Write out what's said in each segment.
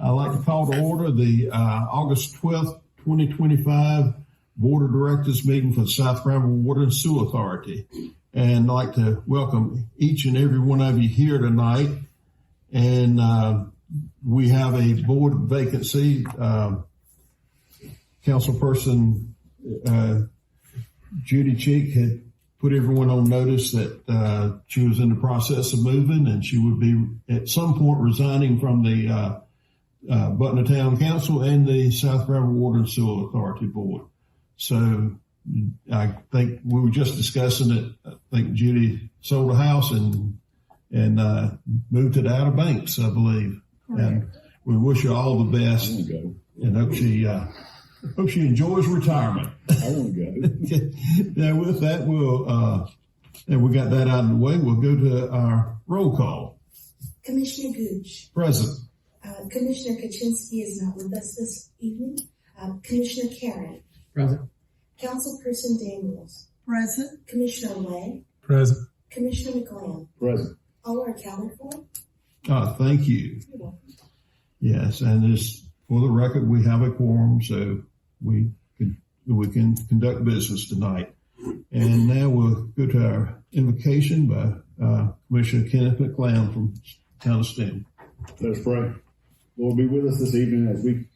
I'd like to call to order the August 12th, 2025 Board of Directors meeting for the South Granville Water and Sewer Authority. And I'd like to welcome each and every one of you here tonight. And we have a board vacancy. Councilperson Judy Cheek had put everyone on notice that she was in the process of moving and she would be at some point resigning from the Butler Town Council and the South Granville Water and Sewer Authority Board. So I think we were just discussing it. I think Judy sold a house and moved to the Outer Banks, I believe. Right. And we wish her all the best and hope she enjoys retirement. I want to go. Now, with that, and we got that out of the way, we'll go to our roll call. Commissioner Gooch. Present. Commissioner Kaczynski is not with us this evening. Commissioner Karen. Present. Councilperson Daniels. Present. Commissioner Way. Present. Commissioner McGlynn. Present. All are accounted for. Thank you. Yes, and for the record, we have a quorum, so we can conduct business tonight. And now we'll go to our invocation by Commissioner Kenneth McLeod from Town of Stem. Let us pray. Lord, be with us this evening as we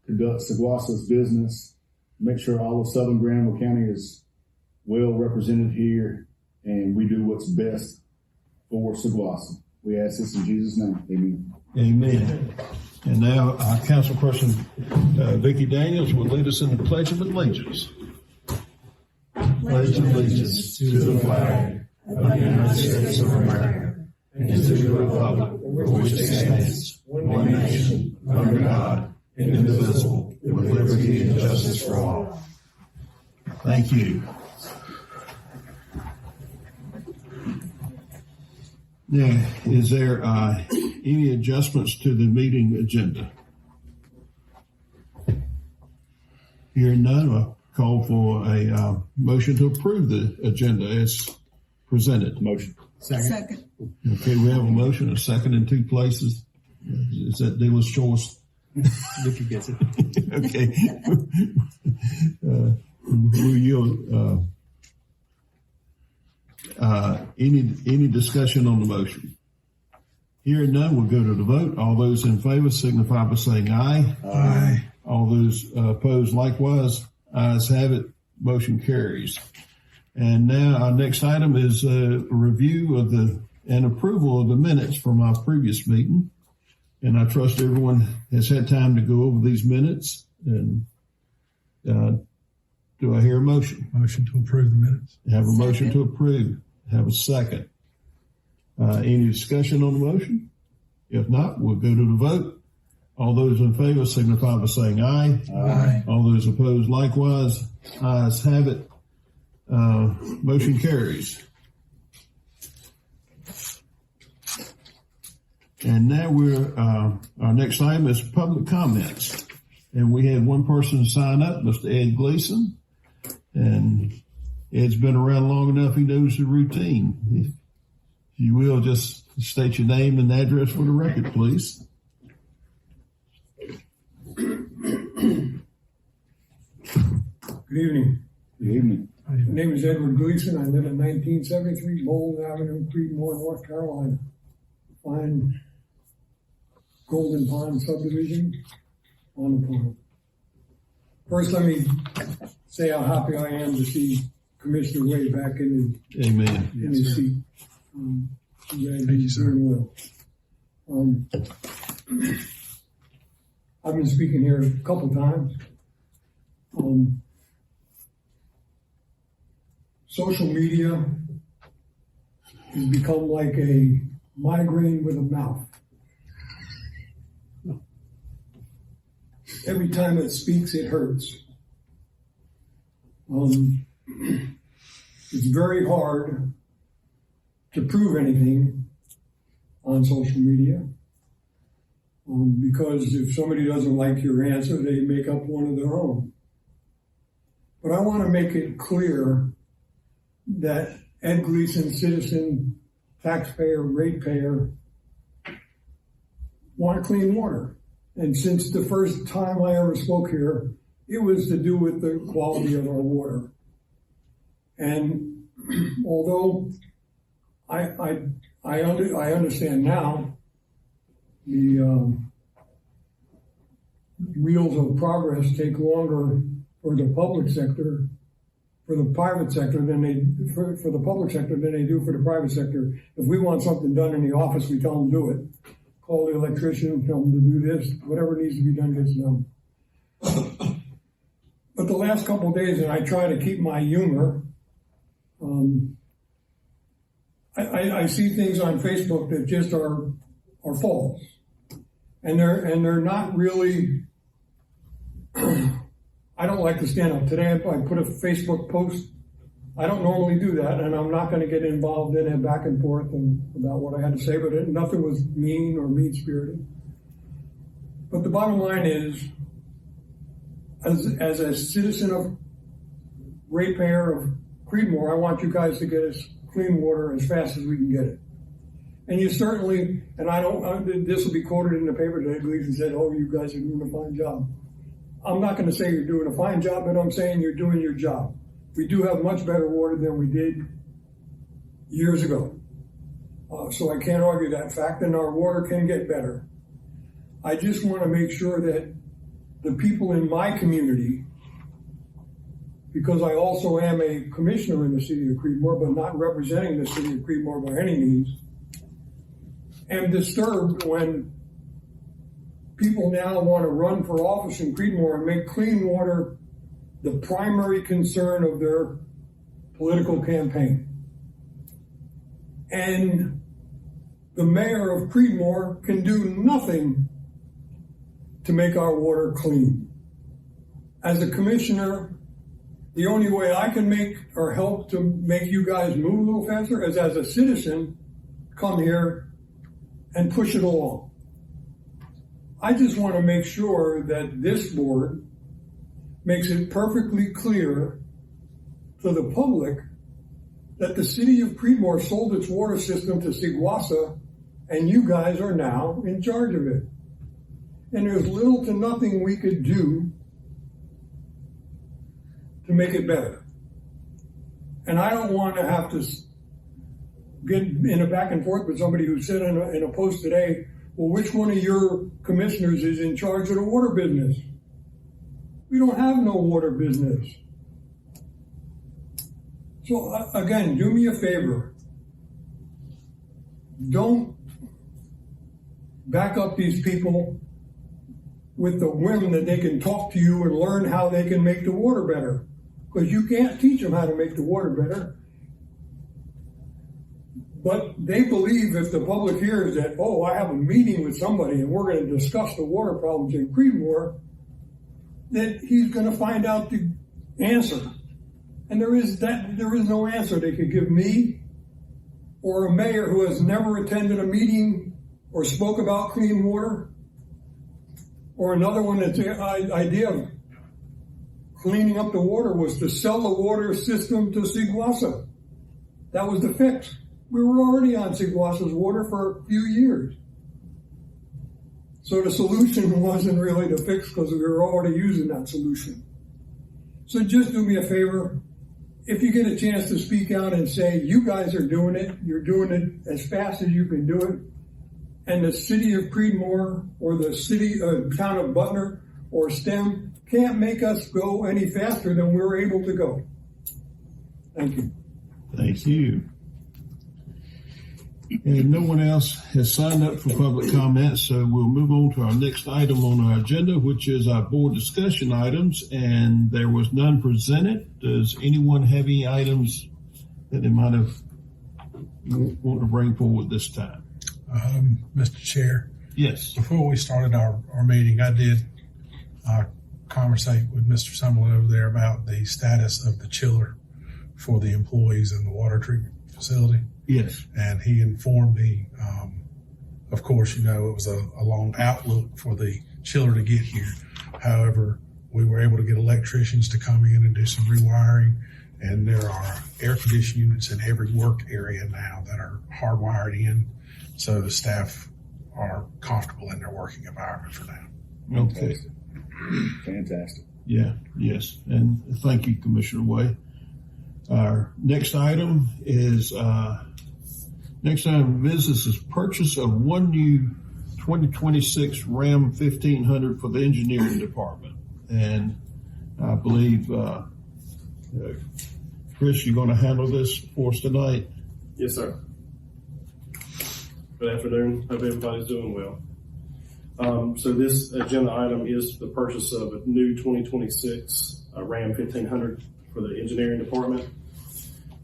conduct SGWASA's business. Make sure all of Southern Granville County is well represented here, and we do what's best for SGWASA. We ask this in Jesus' name. Amen. Amen. And now our councilperson, Vicki Daniels, will lead us in the Pledge of Allegiance. Pledge allegiance to the flag of the United States of America and to the republic for which it stands, one nation, under God, indivisible, with liberty and justice for all. Thank you. Now, is there any adjustments to the meeting agenda? Hearing none, I'll call for a motion to approve the agenda as presented. Motion. Second. Okay, we have a motion, a second in two places. Is that dealer's choice? Vicki gets it. Okay. Will you, any discussion on the motion? Hearing none, we'll go to the vote. All those in favor signify by saying aye. Aye. All those opposed likewise. Ayes have it. Motion carries. And now our next item is a review of and approval of the minutes from our previous meeting. And I trust everyone has had time to go over these minutes. And do I hear a motion? Motion to approve the minutes. Have a motion to approve. Have a second. Any discussion on the motion? If not, we'll go to the vote. All those in favor signify by saying aye. Aye. All those opposed likewise. Ayes have it. Motion carries. And now our next item is public comments. And we had one person sign up, Mr. Ed Gleason. And Ed's been around long enough, he knows the routine. If you will, just state your name and address for the record, please. Good evening. Good evening. My name is Edward Gleason. I live at 1973 Bowles Avenue, Creedmoor, North Carolina. Fine Golden Pond subdivision on the pond. First, let me say how happy I am to see Commissioner Way back in his seat. Thank you, sir. Doing well. I've been speaking here a couple times. Social media has become like a migraine with a mouth. Every time it speaks, it hurts. It's very hard to prove anything on social media because if somebody doesn't like your answer, they make up one of their own. But I want to make it clear that Ed Gleason, citizen, taxpayer, ratepayer, want clean water. And since the first time I ever spoke here, it was to do with the quality of our water. And although I understand now the wheels of progress take longer for the public sector, for the private sector than they for the public sector than they do for the private sector. If we want something done in the office, we tell them to do it. Call the electrician, tell them to do this. Whatever needs to be done gets done. But the last couple of days, and I try to keep my humor, I see things on Facebook that just are false, and they're not really. I don't like to stand up. Today I put a Facebook post. I don't normally do that, and I'm not going to get involved in it back and forth about what I had to say, but nothing was mean or mean-spirited. But the bottom line is, as a citizen of ratepayer of Creedmoor, I want you guys to get us clean water as fast as we can get it. And you certainly, and this will be quoted in the paper today, Gleason said, oh, you guys are doing a fine job. I'm not going to say you're doing a fine job, but I'm saying you're doing your job. We do have much better water than we did years ago. So I can't argue that fact, and our water can get better. I just want to make sure that the people in my community, because I also am a commissioner in the city of Creedmoor, but not representing the city of Creedmoor by any means, am disturbed when people now want to run for office in Creedmoor and make clean water the primary concern of their political campaign. And the mayor of Creedmoor can do nothing to make our water clean. As a commissioner, the only way I can make or help to make you guys move a little faster is as a citizen, come here and push it along. I just want to make sure that this board makes it perfectly clear to the public that the city of Creedmoor sold its water system to SGWASA, and you guys are now in charge of it. And there's little to nothing we could do to make it better. And I don't want to have to get in a back and forth with somebody who said in a post today, well, which one of your commissioners is in charge of the water business? We don't have no water business. So again, do me a favor. Don't back up these people with the whim that they can talk to you and learn how they can make the water better. Because you can't teach them how to make the water better. But they believe if the public hears that, oh, I have a meeting with somebody and we're going to discuss the water problems in Creedmoor, that he's going to find out the answer. And there is no answer they could give me or a mayor who has never attended a meeting or spoke about clean water, or another one that's the idea of cleaning up the water was to sell the water system to SGWASA. That was the fix. We were already on SGWASA's water for a few years. So the solution wasn't really the fix because we were already using that solution. So just do me a favor. If you get a chance to speak out and say, you guys are doing it, you're doing it as fast as you can do it, and the city of Creedmoor or the town of Butner or STEM can't make us go any faster than we're able to go. Thank you. Thank you. And no one else has signed up for public comments, so we'll move on to our next item on our agenda, which is our board discussion items, and there was none presented. Does anyone have any items that they might have want to bring forward this time? Mr. Chair. Yes. Before we started our meeting, I did conversate with Mr. Summerlin over there about the status of the chiller for the employees in the water treatment facility. Yes. And he informed me, of course, it was a long outlook for the chiller to get here. However, we were able to get electricians to come in and do some rewiring, and there are air conditioning units in every work area now that are hardwired in, so the staff are comfortable in their working environment for now. Okay. Fantastic. Yeah, yes. And thank you, Commissioner Way. Our next item is, next item of business is purchase of one new 2026 Ram 1500 for the engineering department. And I believe, Chris, you're going to handle this for us tonight? Yes, sir. Good afternoon. Hope everybody's doing well. So this agenda item is the purchase of a new 2026 Ram 1500 for the engineering department.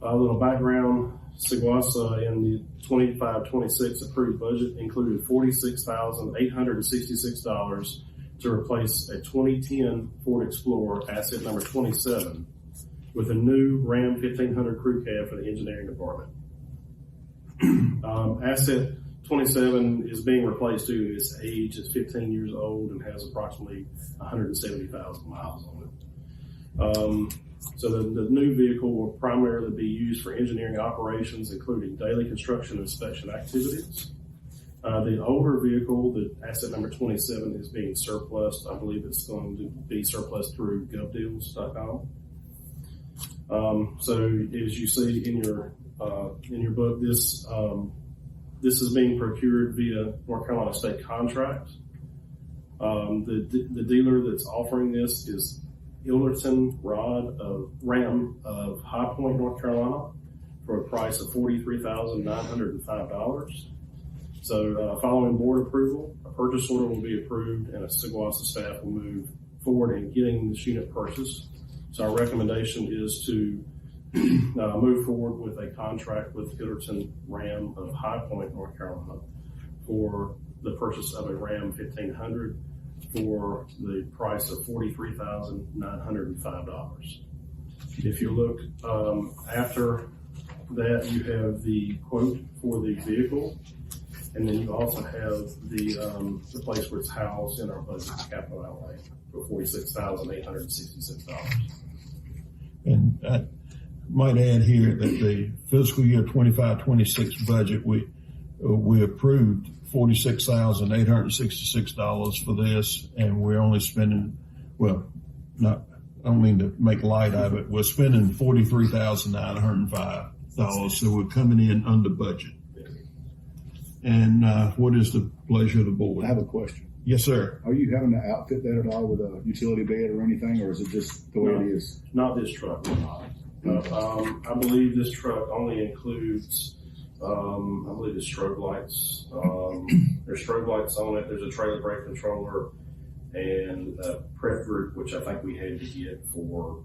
A little background, SGWASA in the 25-26 approved budget included $46,866 to replace a 2010 Ford Explorer asset number 27 with a new Ram 1500 crew cab for the engineering department. Asset 27 is being replaced due to its age. It's 15 years old and has approximately 170,000 miles on it. So the new vehicle will primarily be used for engineering operations, including daily construction and inspection activities. The older vehicle, the asset number 27, is being surplus. I believe it's going to be surplus through govdeals.com. So as you see in your book, this is being procured via North Carolina state contract. The dealer that's offering this is Ilderton Ram of High Point, North Carolina, for a price of $43,905. So following board approval, a purchase order will be approved and a SGWASA staff will move forward in getting this unit purchased. So our recommendation is to move forward with a contract with Ilderton Ram of High Point, North Carolina, for the purchase of a Ram 1500 for the price of $43,905. If you look after that, you have the quote for the vehicle, and then you also have the place where it's housed in our budget capital outlay for $46,866. And I might add here that the fiscal year 25-26 budget, we approved $46,866 for this, and we're only spending, I don't mean to make light of it, we're spending $43,905, so we're coming in under budget. And what is the pleasure of the board? I have a question. Yes, sir. Are you having to outfit that at all with a utility bed or anything, or is it just the way it is? Not this truck. I believe this truck only includes, I believe it's strobe lights. There's strobe lights on it. There's a trailer brake controller and a prep group, which I think we had to get for,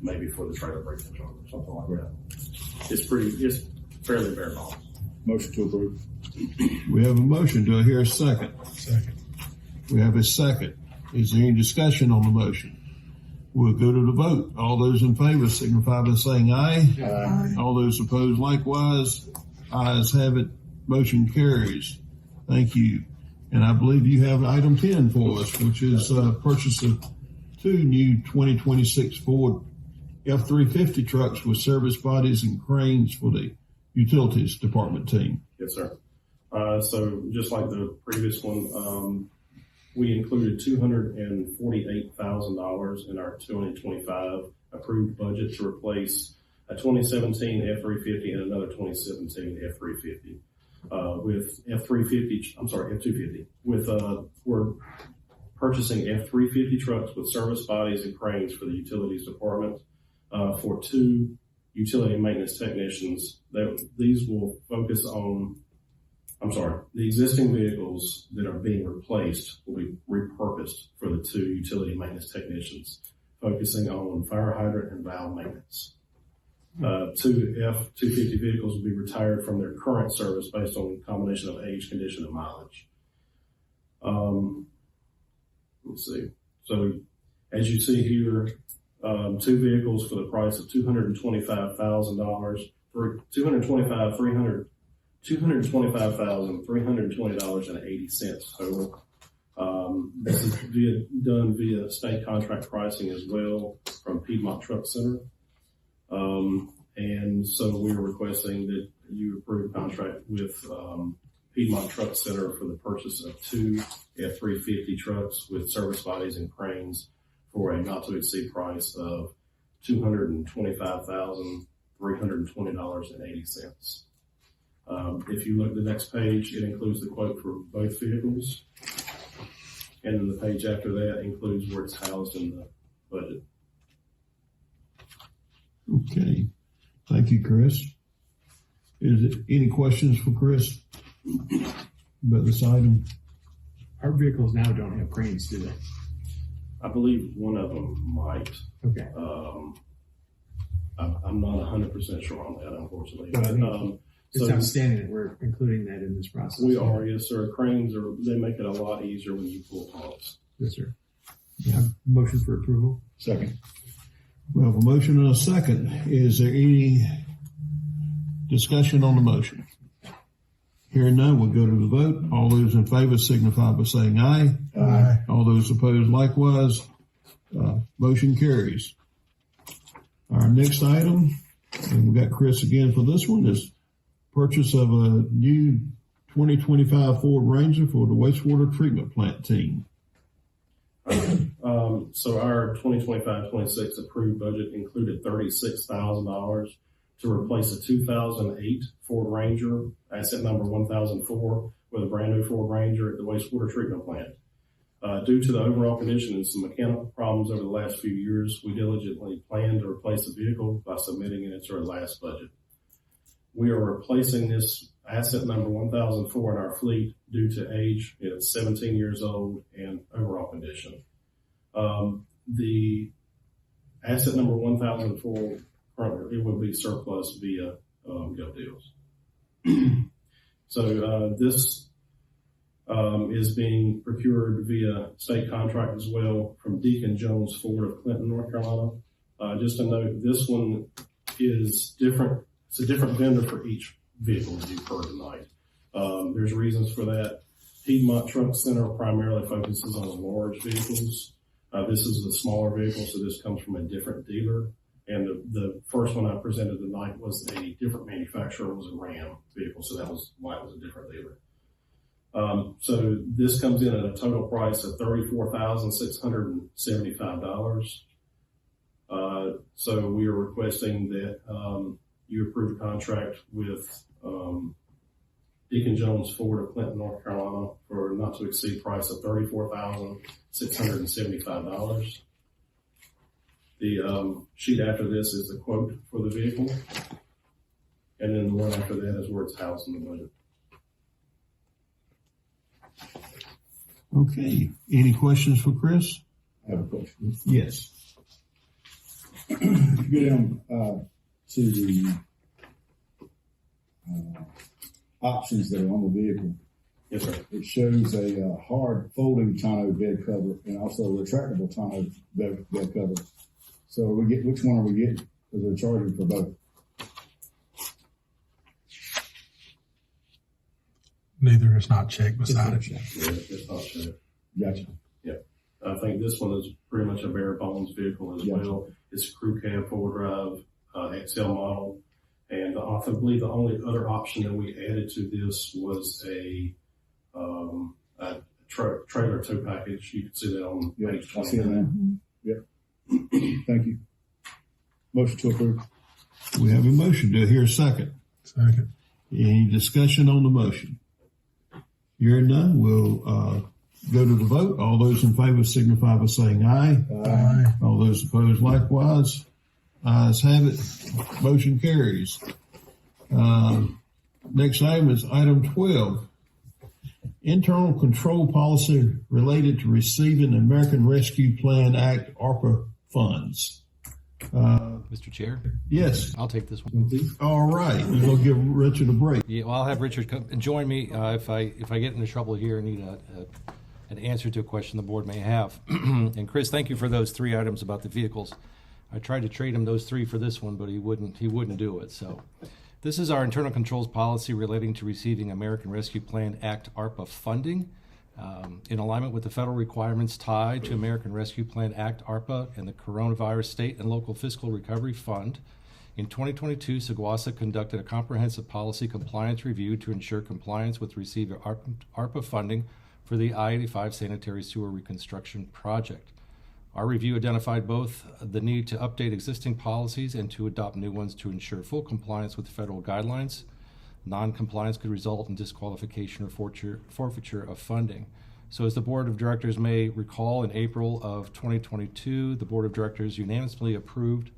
maybe for the trailer brake controller, something like that. It's fairly bare bones. Motion to approve. We have a motion. Do I hear a second? Second. We have a second. Is there any discussion on the motion? We'll go to the vote. All those in favor signify by saying aye. Aye. All those opposed likewise. Ayes have it. Motion carries. Thank you. And I believe you have item 10 for us, which is purchase of two new 2026 Ford F-350 trucks with service bodies and cranes for the utilities department team. Yes, sir. So just like the previous one, we included $248,000 in our 2025 approved budget to replace a 2017 F-350 and another 2017 F-350. With F-250. We're purchasing F-350 trucks with service bodies and cranes for the utilities department for two utility maintenance technicians. These will focus on, the existing vehicles that are being replaced will be repurposed for the two utility maintenance technicians, focusing on fire hydrant and valve maintenance. Two F-250 vehicles will be retired from their current service based on a combination of age, condition, and mileage. Let's see. So as you see here, two vehicles for the price of $225,320 total. This is done via state contract pricing as well from Piedmont Truck Center. And so we are requesting that you approve contract with Piedmont Truck Center for the purchase of 2 F-350 trucks with service bodies and cranes for a not to exceed price of $225,320.80. If you look at the next page, it includes the quote for both vehicles. And then the page after that includes where it's housed in the budget. Okay. Thank you, Chris. Is it any questions for Chris about this item? Our vehicles now don't have cranes, do they? I believe one of them might. Okay. I'm not 100% sure on that, unfortunately. But I mean, it's so outstanding that we're including that in this process. we are, yes, sir. Cranes they make it a lot easier when you pull pumps. Yes, sir. Motion for approval. Second. We have a motion and a second. Is there any discussion on the motion? Hearing none, we'll go to the vote. All those in favor signify by saying aye. Aye. All those opposed likewise. Motion carries. Our next item, and we got Chris again for this one, is purchase of a new 2025 Ford Ranger for the wastewater treatment plant team. So our 2025-26 approved budget included $36,000 to replace a 2008 Ford Ranger, asset number 1004, with a brand new Ford Ranger at the wastewater treatment plant. Due to the overall condition and some mechanical problems over the last few years, we diligently planned to replace the vehicle by submitting it into our last budget. We are replacing this asset number 1004 in our fleet due to age. It's 17 years old and overall condition. The asset number 1004, currently, it will be surplus via gov deals. So this is being procured via state contract as well from Deacon Jones Ford of Clinton, North Carolina. Just to note, this one is different. It's a different vendor for each vehicle, as you've heard tonight. There's reasons for that. Piedmont Truck Center primarily focuses on the large vehicles. This is a smaller vehicle, so this comes from a different dealer. And the first one I presented tonight was a different manufacturer, it was a Ram vehicle, so that was why it was a different dealer. So this comes in at a total price of $34,675. So we are requesting that you approve a contract with Deacon Jones Ford of Clinton, North Carolina for not to exceed price of $34,675. The sheet after this is the quote for the vehicle. And then the one after that is where it's housed in the budget. Okay. Any questions for Chris? I have a question. Yes. If you go down to the options that are on the vehicle, Yes, sir. it shows a hard folding tonneau bed cover and also a retractable tonneau bed cover. So which one are we getting? Because they're charging for both. Neither is not checked beside it. Yeah, it's not sure. Gotcha. I think this one is pretty much a bare bones vehicle as well. It's a crew cab, four-wheel drive, XL model. And I believe the only other option that we added to this was a trailer tow package. You can see that on page I see it 20. now. Yep. Thank you. Motion to approve. We have a motion. Do I hear a second? Second. Any discussion on the motion? Hearing none, we'll go to the vote. All those in favor signify by saying aye. Aye. All those opposed likewise. Ayes have it. Motion carries. Next item is item 12. Internal control policy related to receiving American Rescue Plan Act ARPA funds. Mr. Chair, Yes. I'll take this one, please. All right. We're going to give Richard a break. Yeah, well, I'll have Richard come and join me if I get into trouble here and need an answer to a question the board may have. And Chris, thank you for those 3 items about the vehicles. I tried to trade him those 3 for this one, but he wouldn't do it. So this is our internal controls policy relating to receiving American Rescue Plan Act ARPA funding. In alignment with the federal requirements tied to American Rescue Plan Act ARPA and the Coronavirus State and Local Fiscal Recovery Fund, In 2022, SGWASA conducted a comprehensive policy compliance review to ensure compliance with received ARPA funding for the I-85 sanitary sewer reconstruction project. Our review identified both the need to update existing policies and to adopt new ones to ensure full compliance with federal guidelines. Non-compliance could result in disqualification or forfeiture of funding. So as the Board of Directors may recall, in April of 2022, the Board of Directors unanimously approved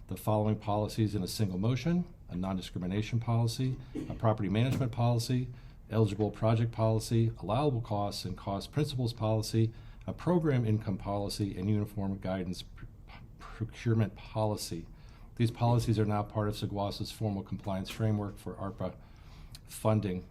the following policies in a single motion: a non-discrimination policy, a property management policy, eligible project policy, allowable costs and cost principles policy, a program income policy, and uniform guidance procurement policy. These policies are now part of SGWASA's formal compliance framework for ARPA funding.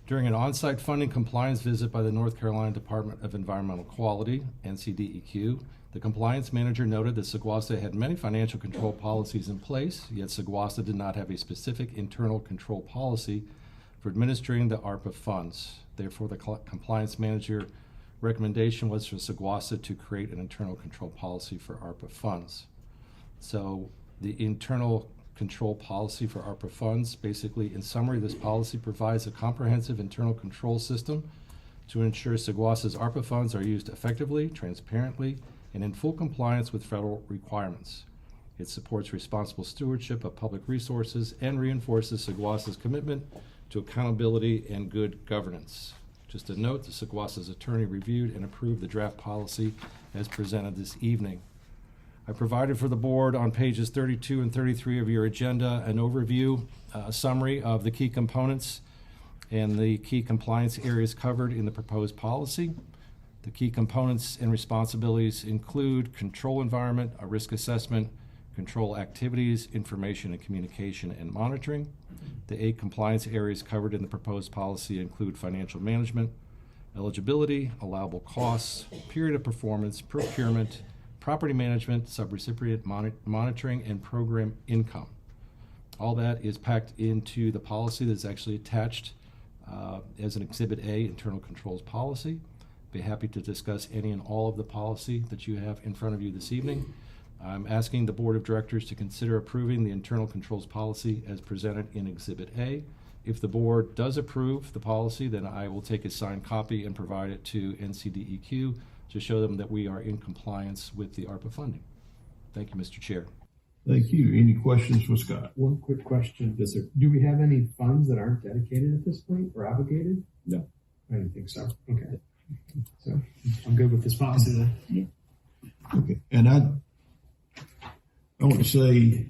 During an on-site funding compliance visit by the North Carolina Department of Environmental Quality, NCDEQ, the compliance manager noted that SGWASA had many financial control policies in place, yet SGWASA did not have a specific internal control policy for administering the ARPA funds. Therefore, the compliance manager recommendation was for SGWASA to create an internal control policy for ARPA funds. So the internal control policy for ARPA funds, basically, in summary, this policy provides a comprehensive internal control system to ensure SGWASA's ARPA funds are used effectively, transparently, and in full compliance with federal requirements. It supports responsible stewardship of public resources and reinforces SGWASA's commitment to accountability and good governance. Just a note, the SGWASA's attorney reviewed and approved the draft policy as presented this evening. I provided for the board on pages 32 and 33 of your agenda an overview, a summary of the key components and the key compliance areas covered in the proposed policy. The key components and responsibilities include control environment, a risk assessment, control activities, information and communication and monitoring. The 8 compliance areas covered in the proposed policy include financial management, eligibility, allowable costs, period of performance, procurement, property management, subrecipient monitoring, and program income. All that is packed into the policy that's actually attached as an Exhibit A, Internal Controls Policy. Be happy to discuss any and all of the policy that you have in front of you this evening. I'm asking the Board of Directors to consider approving the Internal Controls Policy as presented in Exhibit A. If the board does approve the policy, then I will take a signed copy and provide it to NCDEQ to show them that we are in compliance with the ARPA funding. Thank you, Mr. Chair. Thank you. Any questions for Scott? One quick question. Do we have any funds that aren't dedicated at this point or obligated? No. I didn't think so. Okay. So I'm good with this policy then. Yeah. Okay. And I want to say,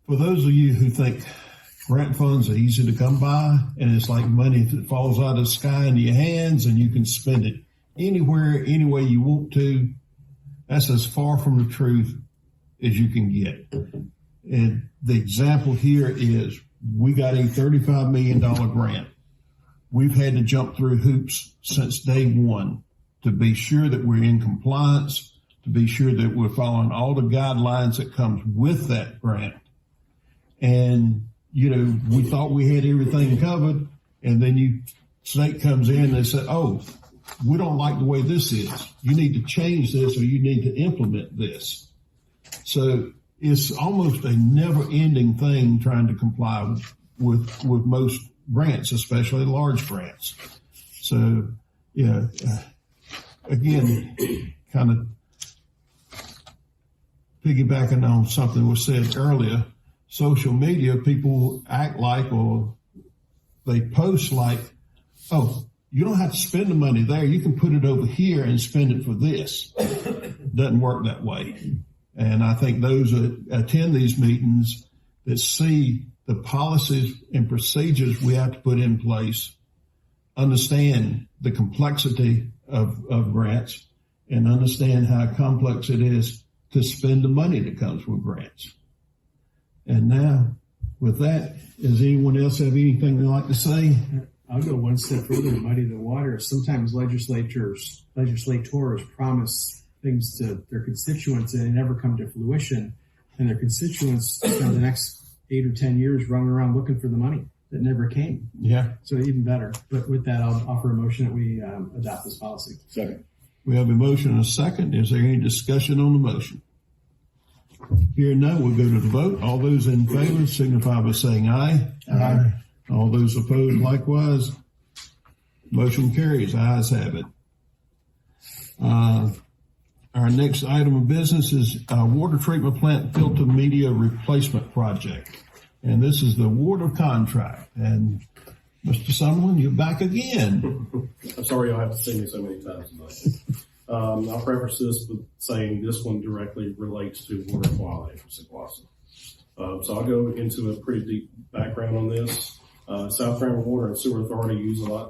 for those of you who think grant funds are easy to come by and it's like money that falls out of the sky into your hands and you can spend it anywhere, any way you want to, that's as far from the truth as you can get. And the example here is we got a $35 million grant. We've had to jump through hoops since day one to be sure that we're in compliance, to be sure that we're following all the guidelines that comes with that grant. And, you know, we thought we had everything covered, and then state comes in and they say, oh, we don't like the way this is. You need to change this, or you need to implement this. So it's almost a never-ending thing trying to comply with most grants, especially large grants. So, yeah, again, kind of piggybacking on something was said earlier, social media, people act like, or they post like, oh, you don't have to spend the money there. You can put it over here and spend it for this. Doesn't work that way. And I think those that attend these meetings that see the policies and procedures we have to put in place, understand the complexity of grants, and understand how complex it is to spend the money that comes with grants. And now, with that, does anyone else have anything they'd like to say? I'll go one step further and muddy the water. Sometimes legislators promise things to their constituents and they never come to fruition. And their constituents spend the next 8 or 10 years running around looking for the money that never came. Yeah. So even better. But with that, I'll offer a motion that we adopt this policy. Second. We have a motion and a second. Is there any discussion on the motion? Hearing none, we'll go to the vote. All those in favor signify by saying aye. Aye. All those opposed likewise. Motion carries. Ayes have it. Our next item of business is water treatment plant filter media replacement project. And this is the award of contract. And Mr. Summerlin, you're back again. I'm sorry you'll have to see me so many times tonight. I'll preface this with saying this one directly relates to water quality for SGWASA. So I'll go into a pretty deep background on this. South Carolina Water and Sewer Authority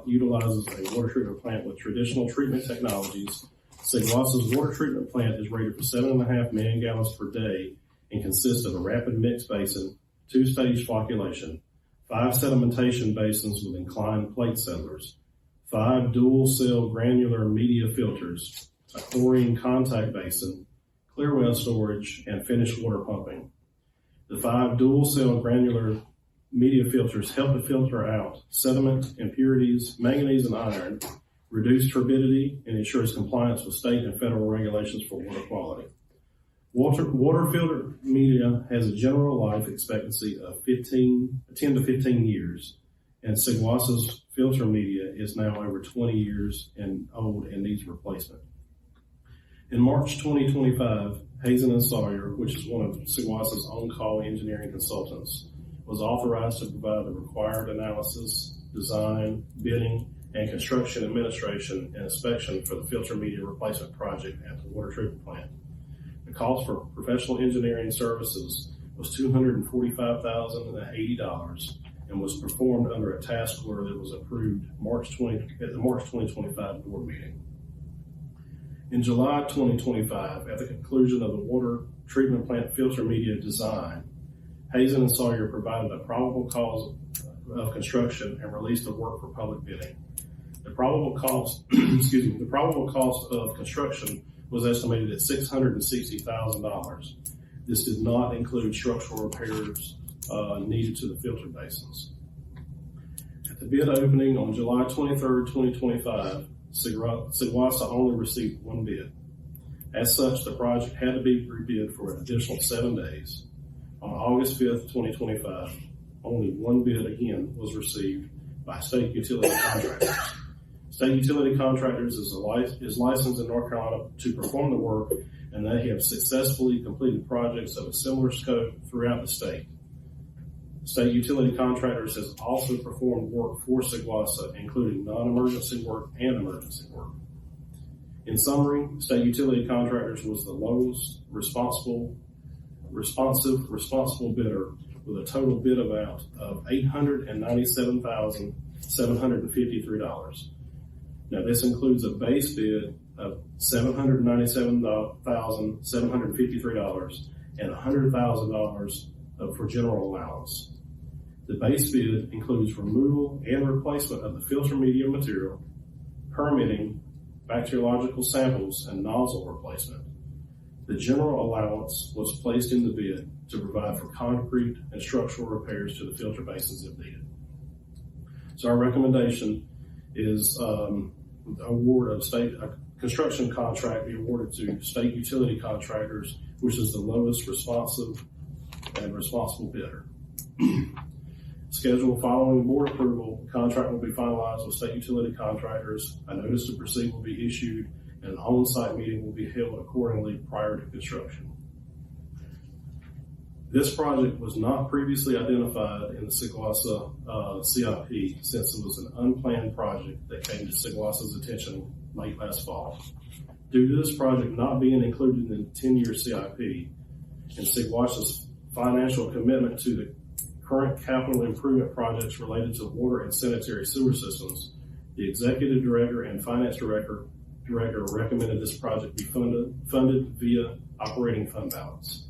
utilizes a water treatment plant with traditional treatment technologies. SGWASA's water treatment plant is rated for 7.5 million gallons per day and consists of a rapid mix basin, 2-stage flocculation, 5 sedimentation basins with inclined plate settlers, 5 dual-cell granular media filters, a chlorine contact basin, clear well storage, and finished water pumping. The 5 dual-cell granular media filters help to filter out sediment, impurities, manganese, and iron, reduce turbidity, and ensures compliance with state and federal regulations for water quality. Water filter media has a general life expectancy of 10 to 15 years, and SGWASA's filter media is now over 20 years and old and needs replacement. In March 2025, Hazen & Sawyer, which is one of SGWASA's on-call engineering consultants, was authorized to provide the required analysis, design, bidding, and construction administration and inspection for the filter media replacement project at the water treatment plant. The cost for professional engineering services was $245,080 and was performed under a task order that was approved at the March 2025 board meeting. In July 2025, at the conclusion of the water treatment plant filter media design, Hazen & Sawyer provided a probable cost of construction and released the work for public bidding. The probable cost, the probable cost of construction was estimated at $660,000. This did not include structural repairs needed to the filter basins. At the bid opening on July 23rd, 2025, SGWASA only received 1 bid. As such, the project had to be rebid for an additional 7 days. On August 5th, 2025, only 1 bid again was received by state utility contractors. State utility contractors is licensed in North Carolina to perform the work, and they have successfully completed projects of a similar scope throughout the state. State utility contractors has also performed work for SGWASA, including non-emergency work and emergency work. In summary, state utility contractors was the lowest responsible bidder with a total bid amount of $897,753. Now, this includes a base bid of $797,753 and $100,000 for general allowance. The base bid includes removal and replacement of the filter media material, permitting, bacteriological samples, and nozzle replacement. The general allowance was placed in the bid to provide for concrete and structural repairs to the filter basins if needed. So our recommendation is award of a construction contract be awarded to state utility contractors, which is the lowest responsive and responsible bidder. Schedule following board approval, the contract will be finalized with state utility contractors. A notice to proceed will be issued, and an on-site meeting will be held accordingly prior to construction. This project was not previously identified in the SGWASA CIP since it was an unplanned project that came to SGWASA's attention late last fall. Due to this project not being included in the 10-year CIP and SGWASA's financial commitment to the current capital improvement projects related to water and sanitary sewer systems, the executive director and finance director recommended this project be funded via operating fund balance.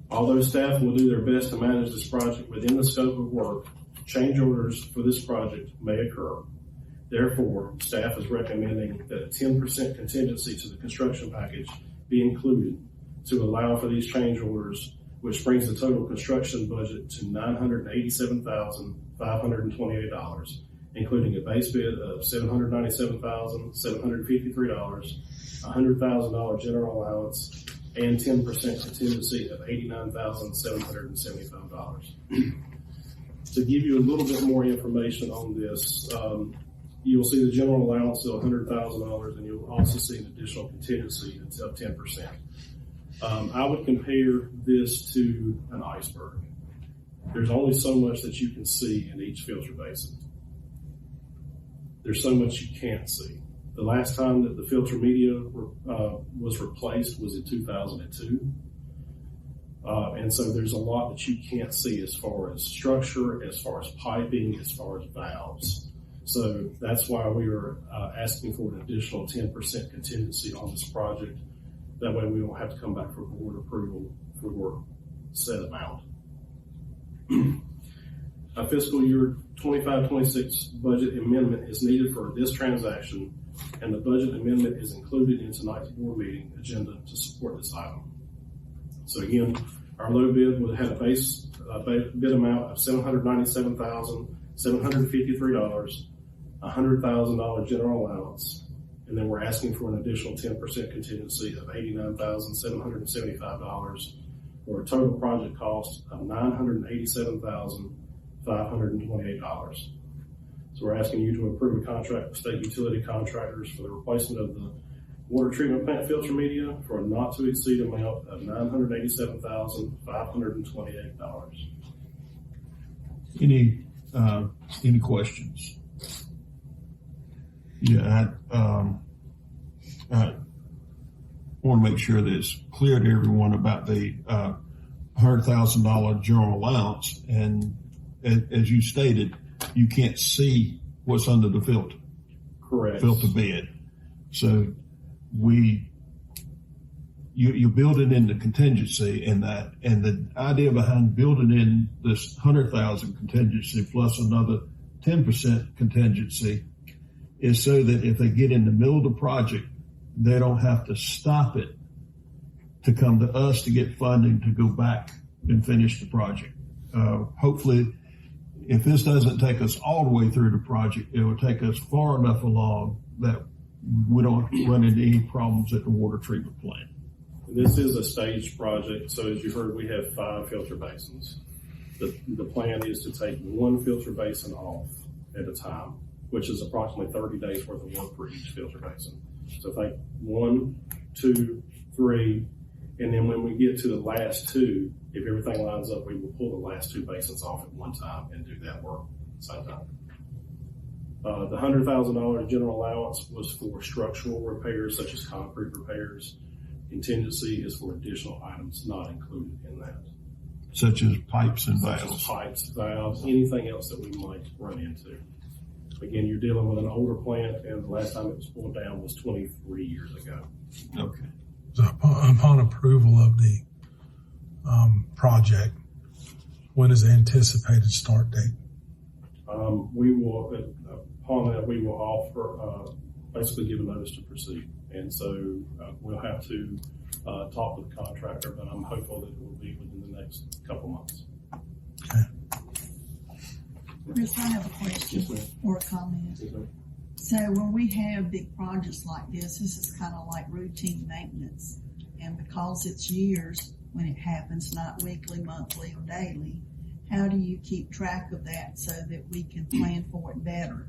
Although staff will do their best to manage this project within the scope of work, change orders for this project may occur. Therefore, staff is recommending that a 10% contingency to the construction package be included to allow for these change orders, which brings the total construction budget to $987,528, including a base bid of $797,753, $100,000 general allowance, and 10% contingency of $89,775. To give you a little bit more information on this, you'll see the general allowance of $100,000, and you'll also see an additional contingency of 10%. I would compare this to an iceberg. There's only so much that you can see in each filter basin. There's so much you can't see. The last time that the filter media was replaced was in 2002. And so there's a lot that you can't see as far as structure, as far as piping, as far as valves. So that's why we are asking for an additional 10% contingency on this project. That way we don't have to come back for board approval for said amount. A fiscal year 25-26 budget amendment is needed for this transaction, and the budget amendment is included in tonight's board meeting agenda to support this item. So again, our low bid would have a base bid amount of $797,753, $100,000 general allowance, and then we're asking for an additional 10% contingency of $89,775, or a total project cost of $987,528. So we're asking you to approve a contract with state utility contractors for the replacement of the water treatment plant filter media for a not to exceed amount of $987,528. Any questions? Yeah, I want to make sure that it's clear to everyone about the $100,000 general allowance. And as you stated, you can't see what's under the filter. Correct. Filter bed. So you build it in the contingency in that, and the idea behind building in this 100,000 contingency plus another 10% contingency is so that if they get in the middle of the project, they don't have to stop it to come to us to get funding to go back and finish the project. Hopefully, if this doesn't take us all the way through the project, it will take us far enough along that we don't run into any problems at the water treatment plant. This is a staged project, so as you heard, we have 5 filter basins. The plan is to take one filter basin off at a time, which is approximately 30 days worth of work for each filter basin. So take 1, 2, 3, and then when we get to the last 2, if everything lines up, we will pull the last 2 basins off at one time and do that work at the same time. The $100,000 general allowance was for structural repairs such as concrete repairs. Contingency is for additional items not included in that. Such as pipes and Such valves. as pipes, valves, anything else that we might run into. Again, you're dealing with an older plant, and the last time it was pulled down was 23 years ago. Okay. So upon approval of the project, when is the anticipated start date? We will, upon that, we will offer, basically give a notice to proceed. And so we'll have to talk with the contractor, but I'm hopeful that it will be within the next couple months. Okay. Chris, I have a question or a comment. So when we have big projects like this is kind of like routine maintenance. And because it's years when it happens, not weekly, monthly, or daily, how do you keep track of that so that we can plan for it better?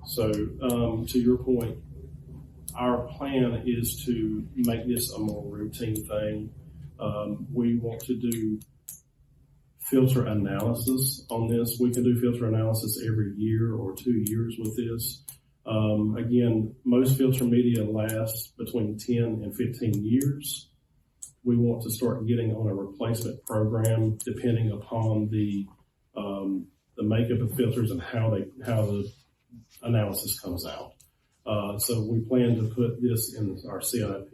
So to your point, our plan is to make this a more routine thing. We want to do filter analysis on this. We can do filter analysis every year or 2 years with this. Again, most filter media lasts between 10 and 15 years. We want to start getting on a replacement program depending upon the makeup of filters and how the analysis comes out. So we plan to put this in our CIP,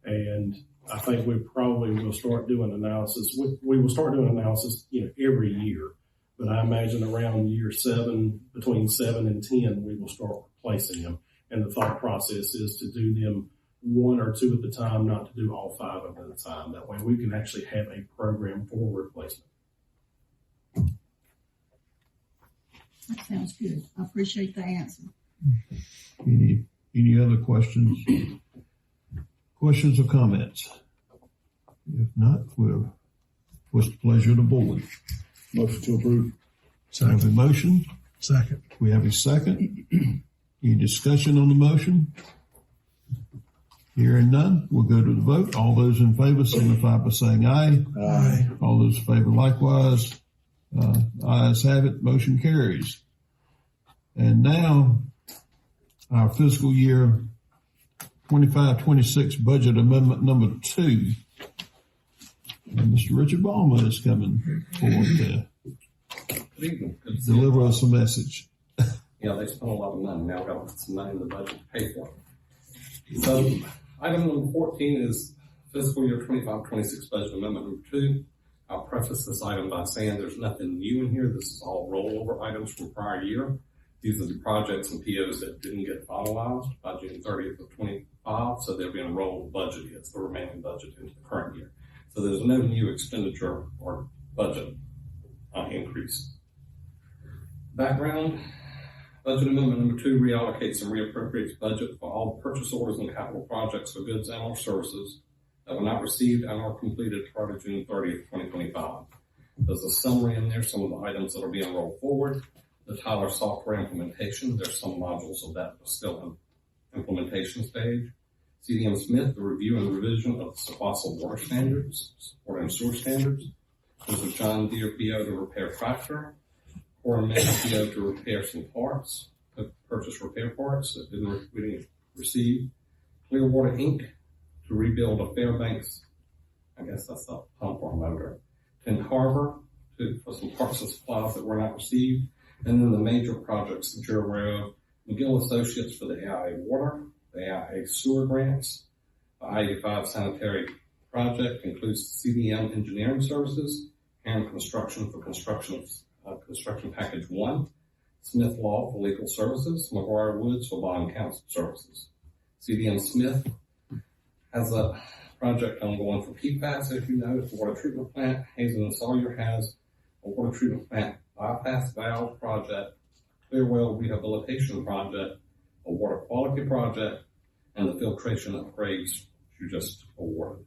and I think we probably will start doing analysis. We will start doing analysis, every year. But I imagine around year 7, between 7 and 10, we will start replacing them. And the thought process is to do them 1 or 2 at the time, not to do all 5 of them at a time. That way we can actually have a program for replacement. That sounds good. I appreciate the answer. Any other questions? Questions or comments? If not, what's the pleasure of the board? Motion to approve. We have a motion. Second. We have a second. Any discussion on the motion? Hearing none, we'll go to the vote. All those in favor signify by saying aye. Aye. All those in favor likewise. Ayes have it, motion carries. And now, our fiscal year 25-26 budget amendment number 2. And Mr. Richard Ballmer is coming forward to deliver us a message. Yeah, they spent a lot of money. Now we've got to put some money in the budget to pay for it. So item number 14 is fiscal year 25-26 budget amendment number 2. I'll preface this item by saying there's nothing new in here. This is all rollover items from prior year. These are the projects and POs that didn't get finalized by June 30th of 25, so they're being rolled budget against the remaining budget into the current year. So there's no new expenditure or budget increase. Background. Budget amendment number 2 reallocates and reappropriates budget for all purchase orders and capital projects for goods and or services that were not received and or completed prior to June 30th, 2025. There's a summary in there, some of the items that are being rolled forward. The Tyler software implementation, there's some modules of that still in implementation stage. CDM Smith, the review and revision of the SGWASA water standards, water and sewer standards. There's a John Deere PO to repair tractor. Or a PO to repair some parts, to purchase repair parts that we didn't receive. Clearwater Inc. to rebuild a Fairbanks, I guess that's a pump or motor. Tin Harbor for some parts and supplies that were not received. And then the major projects that you're aware of, McGill Associates for the AIA water, the AIA sewer grants, the I-85 sanitary project includes CDM engineering services and construction for construction package 1, Smith Law for legal services, McGuire Woods for bond counsel services. CDM Smith has a project ongoing for PFAS, if you know, it's a water treatment plant. Hazen and Sawyer has a water treatment plant bypass valve project, Clearwell rehabilitation project, a water quality project, and the filtration upgrades you just awarded.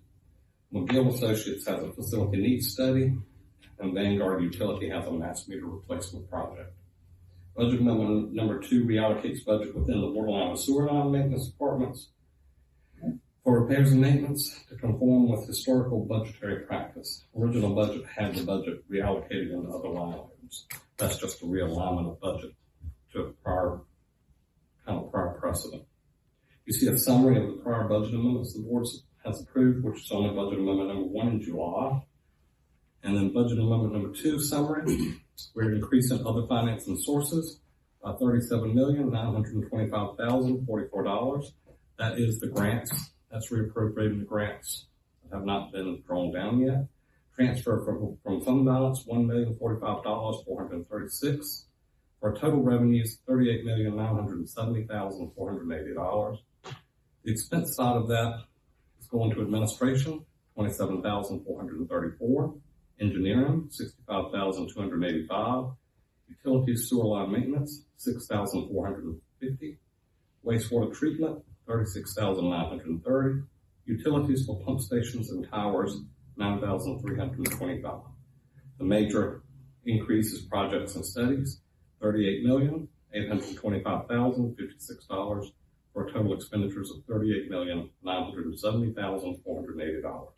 McGill Associates has a facility needs study, and Vanguard Utility has a mass meter replacement project. Budget amendment number 2 reallocates budget within the water line and sewer line maintenance departments for repairs and maintenance to conform with historical budgetary practice. Original budget had the budget reallocated into other line items. That's just a realignment of budget to a prior precedent. You see a summary of the prior budget amendments the board has approved, which is only budget amendment number 1 in July. And then budget amendment number 2 summary, we're increasing other financing sources by $37,925,044. That is the grants. That's reappropriating the grants that have not been drawn down yet. Transfer from fund balance, $1,045,436. For total revenues, $38,970,480. The expense side of that is going to administration, $27,434. Engineering, $65,285. Utilities sewer line maintenance, $6,450. Wastewater treatment, $36,930. Utilities for pump stations and towers, $9,325. The major increase is projects and studies, $38,825,056 for total expenditures of $38,970,480.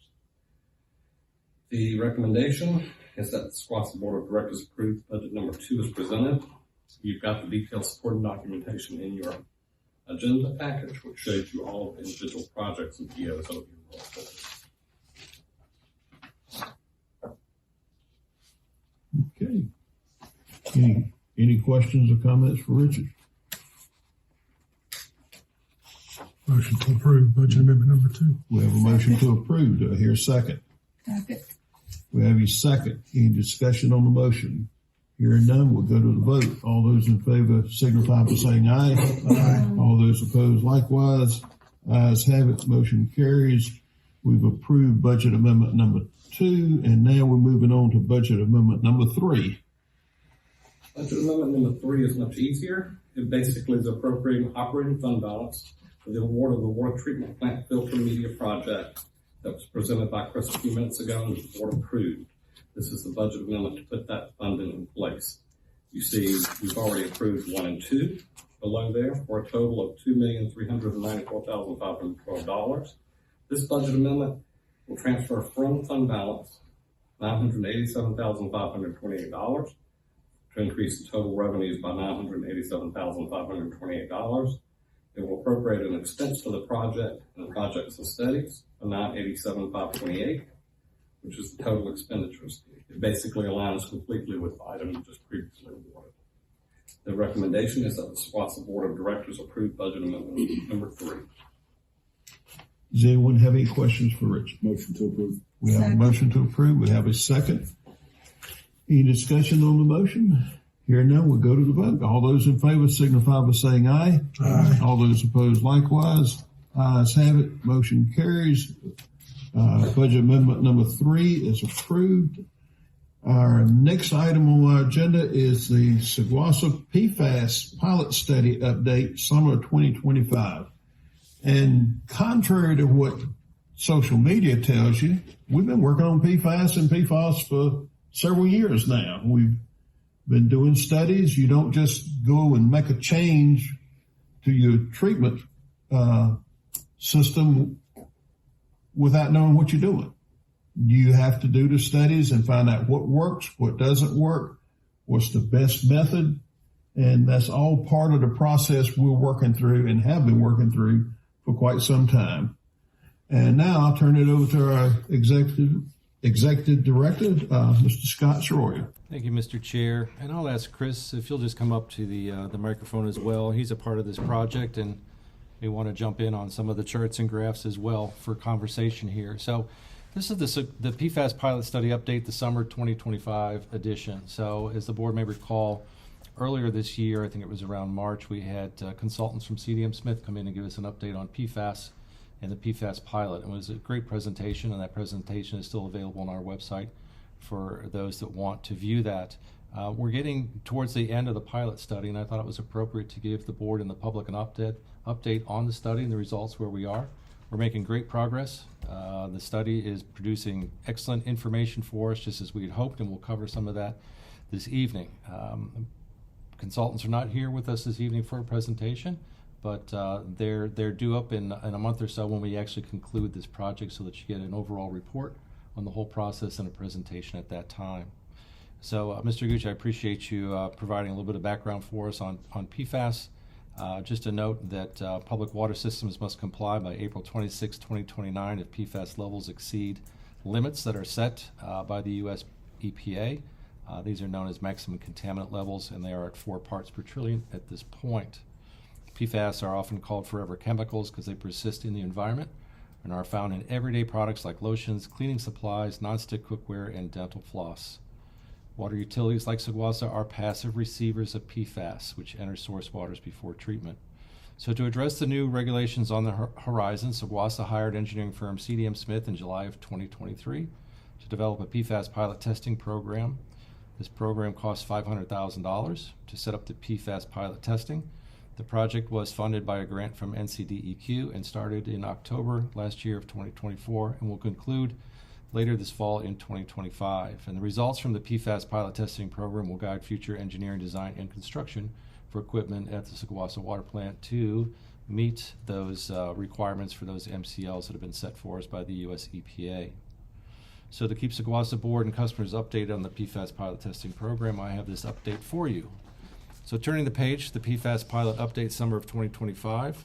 The recommendation is that the SGWASA Board of Directors approve budget number 2 as presented. You've got the detailed supporting documentation in your agenda package, which shows you all of the individual projects and POs that will be rolled forward. Okay. Any questions or comments for Richard? Motion to approve budget amendment number 2. We have a motion to approve. Do I hear a second? Second. We have a second. Any discussion on the motion? Hearing none, we'll go to the vote. All those in favor signify by saying aye. Aye. All those opposed likewise. Ayes have it. Motion carries. We've approved budget amendment number 2, and now we're moving on to budget amendment number 3. Budget amendment number 3 is much easier. It basically is appropriating operating fund balance for the award of the water treatment plant filter media project that was presented by Chris a few minutes ago and the board approved. This is the budget amendment to put that funding in place. You see, we've already approved 1 and 2 below there for a total of $2,394,512. This budget amendment will transfer from fund balance $987,528 to increase the total revenues by $987,528. It will appropriate an expense for the project and projects and studies of $987,528, which is the total expenditures. It basically aligns completely with the item you just previously awarded. The recommendation is that the SGWASA Board of Directors approve budget amendment number 3. Does anyone have any questions for Rich? Motion to approve. We have a motion to approve. We have a second. Any discussion on the motion? Here none, we'll go to the vote. All those in favor signify by saying aye. Aye. All those opposed likewise. Ayes have it. Motion carries. Budget amendment number 3 is approved. Our next item on our agenda is the SGWASA PFAS pilot study update, summer 2025. And contrary to what social media tells you, we've been working on PFAS and PFOS for several years now. We've been doing studies. You don't just go and make a change to your treatment system without knowing what you're doing. You have to do the studies and find out what works, what doesn't work, what's the best method. And that's all part of the process we're working through and have been working through for quite some time. And now I'll turn it over to our executive director, Mr. Scott Schroyer. Thank you, Mr. Chair. And I'll ask Chris if you'll just come up to the microphone as well. He's a part of this project and may want to jump in on some of the charts and graphs as well for conversation here. So this is the PFAS pilot study update, the summer 2025 edition. So as the board may recall, earlier this year, I think it was around March, we had consultants from CDM Smith come in and give us an update on PFAS and the PFAS pilot. It was a great presentation, and that presentation is still available on our website for those that want to view that. We're getting towards the end of the pilot study, and I thought it was appropriate to give the board and the public an update on the study and the results where we are. We're making great progress. The study is producing excellent information for us, just as we had hoped, and we'll cover some of that this evening. Consultants are not here with us this evening for a presentation, but they're due up in a month or so when we actually conclude this project, so that you get an overall report on the whole process and a presentation at that time. So, Mr. Gooch, I appreciate you providing a little bit of background for us on PFAS. Just a note that public water systems must comply by April 26, 2029 if PFAS levels exceed limits that are set by the U.S. EPA. These are known as maximum contaminant levels, and they are at 4 parts per trillion at this point. PFAS are often called forever chemicals because they persist in the environment and are found in everyday products like lotions, cleaning supplies, nonstick cookware, and dental floss. Water utilities like SGWASA are passive receivers of PFAS, which enter source waters before treatment. So to address the new regulations on the horizon, SGWASA hired engineering firm CDM Smith in July of 2023 to develop a PFAS pilot testing program. This program cost $500,000 to set up the PFAS pilot testing. The project was funded by a grant from NCDEQ and started in October last year of 2024 and will conclude later this fall in 2025. And the results from the PFAS pilot testing program will guide future engineering, design, and construction for equipment at the SGWASA water plant to meet those requirements for those MCLs that have been set for us by the U.S. EPA. So to keep SGWASA board and customers updated on the PFAS pilot testing program, I have this update for you. So turning the page, the PFAS pilot update summer of 2025.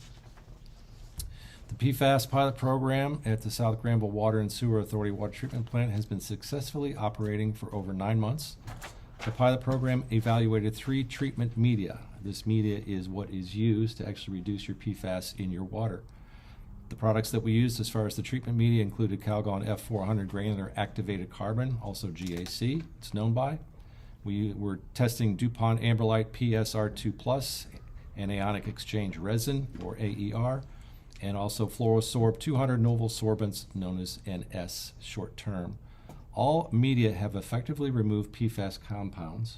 The PFAS pilot program at the South Granville Water and Sewer Authority Water Treatment Plant has been successfully operating for over 9 months. The pilot program evaluated 3 treatment media. This media is what is used to actually reduce your PFAS in your water. The products that we used as far as the treatment media included Calgon F400 granular activated carbon, also GAC, it's known by. We were testing DuPont Amberlite PSR2+, anionic exchange resin, or AER, and also Fluorosorb 200 novel sorbents, known as NS, short term. All media have effectively removed PFAS compounds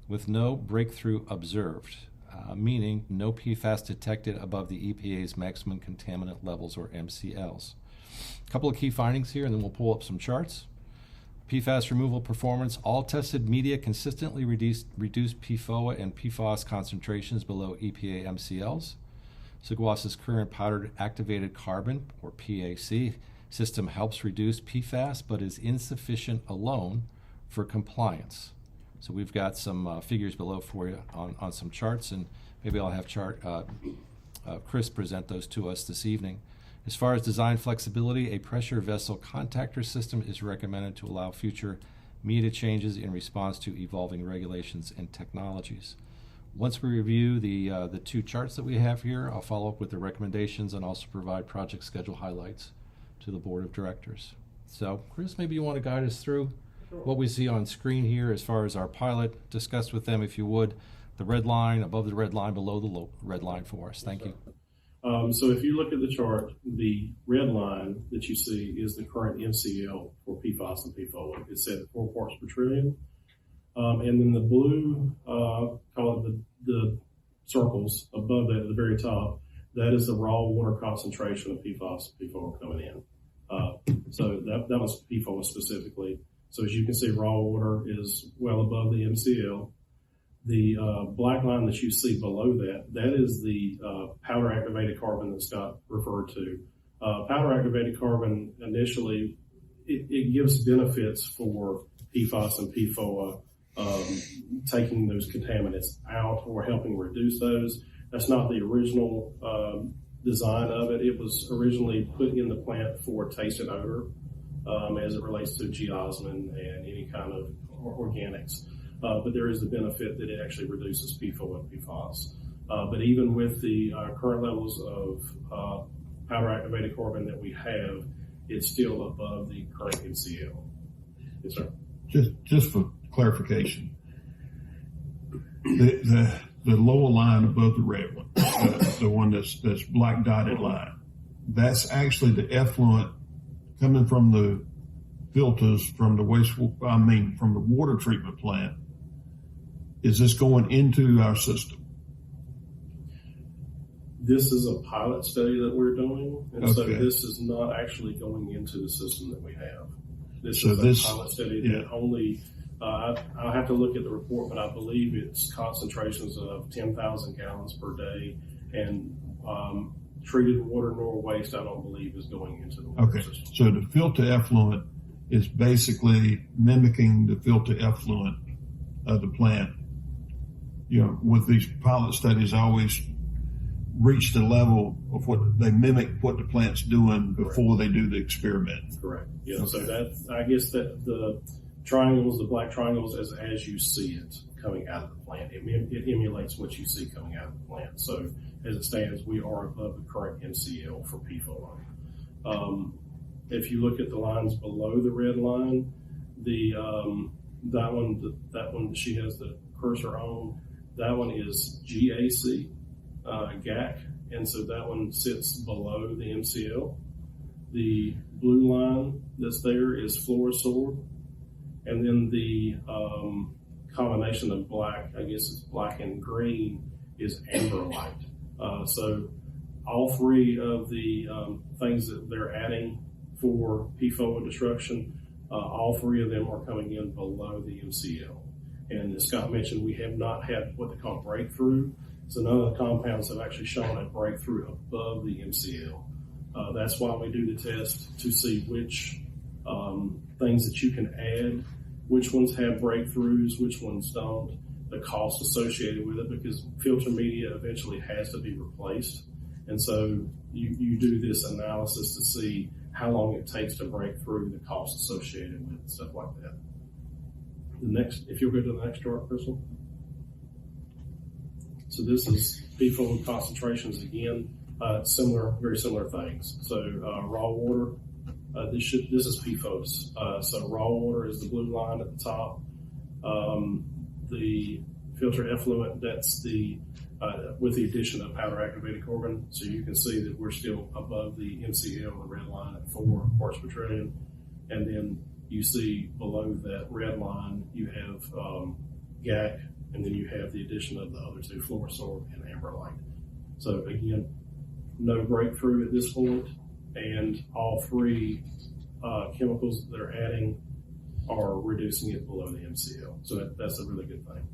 with no breakthrough observed, meaning no PFAS detected above the EPA's maximum contaminant levels, or MCLs. A couple of key findings here, and then we'll pull up some charts. PFAS removal performance. All tested media consistently reduced PFOA and PFOS concentrations below EPA MCLs. SGWASA's current powdered activated carbon, or PAC, system helps reduce PFAS, but is insufficient alone for compliance. So we've got some figures below for you on some charts, and maybe I'll have Chris present those to us this evening. As far as design flexibility, a pressure vessel contactor system is recommended to allow future media changes in response to evolving regulations and technologies. Once we review the two charts that we have here, I'll follow up with the recommendations and also provide project schedule highlights to the board of directors. So, Chris, maybe you want to guide us through what we see on screen here as far as our pilot. Discuss with them, if you would, the red line, above the red line, below the red line for us. Thank you. So if you look at the chart, the red line that you see is the current MCL for PFAS and PFOA. It's set at 4 parts per trillion. And then the blue, call it the circles above that at the very top, that is the raw water concentration of PFAS and PFOA coming in. So that was PFOA specifically. So as you can see, raw water is well above the MCL. The black line that you see below that is the powder activated carbon that Scott referred to. Powder activated carbon initially, it gives benefits for PFAS and PFOA, taking those contaminants out or helping reduce those. That's not the original design of it. It was originally put in the plant for taste and odor as it relates to geosmin and any kind of organics. But there is the benefit that it actually reduces PFOA and PFAS. But even with the current levels of powder activated carbon that we have, it's still above the current MCL. Yes, sir. Just for clarification, the lower line above the red one, the one that's black dotted line, that's actually the effluent coming from the filters from the from the water treatment plant. Is this going into our system? This is a pilot study that we're doing, and so Okay. this is not actually going into the system that we have. This So is this- a pilot study that only, I'll have to look at the report, but I believe it's concentrations of 10,000 gallons per day, and treated water nor waste, I don't believe, is going into the water Okay, system. so the filter effluent is basically mimicking the filter effluent of the plant. You know, with these pilot studies, I always reach the level of what they mimic what the plant's doing before they do the experiment. Correct. Yeah. Okay. So that, I guess that the triangles, the black triangles, as you see it coming out of the plant, it emulates what you see coming out of the plant. So as it stands, we are above the current MCL for PFOA. If you look at the lines below the red line, that one she has the cursor on, that one is GAC, GAC, and so that one sits below the MCL. The blue line that's there is fluorosorb, and then the combination of black, I guess it's black and green, is amberlite. So all three of the things that they're adding for PFOA destruction, all three of them are coming in below the MCL. And as Scott mentioned, we have not had what they call breakthrough. So none of the compounds have actually shown a breakthrough above the MCL. That's why we do the test to see which things that you can add, which ones have breakthroughs, which ones don't, the cost associated with it, because filter media eventually has to be replaced. And so you do this analysis to see how long it takes to break through, the cost associated with it, stuff like that. If you'll go to the next chart, Crystal. So this is PFOA concentrations again, very similar things. So raw water, this is PFOS. So raw water is the blue line at the top. The filter effluent, that's the with the addition of powder activated carbon. So you can see that we're still above the MCL, the red line at 4 parts per trillion. And then you see below that red line, you have GAC, and then you have the addition of the other two, fluorosorb and amberlite. So again, no breakthrough at this point, and all three chemicals that they're adding are reducing it below the MCL. So that's a really good thing.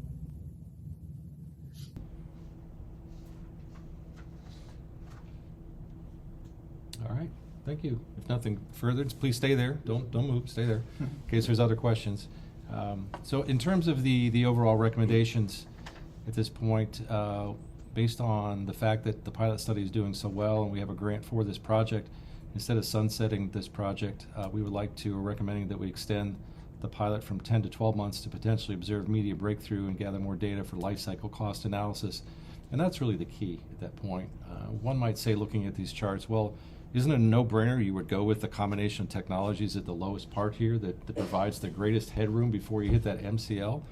All right, thank you. If nothing further, please stay there. Don't move, stay there, in case there's other questions. So in terms of the overall recommendations at this point, based on the fact that the pilot study is doing so well and we have a grant for this project, instead of sunsetting this project, we would like to, recommending that we extend the pilot from 10 to 12 months to potentially observe media breakthrough and gather more data for life cycle cost analysis. And that's really the key at that point. One might say, looking at these charts, well, isn't it a no-brainer you would go with the combination of technologies at the lowest part here that provides the greatest headroom before you hit that MCL?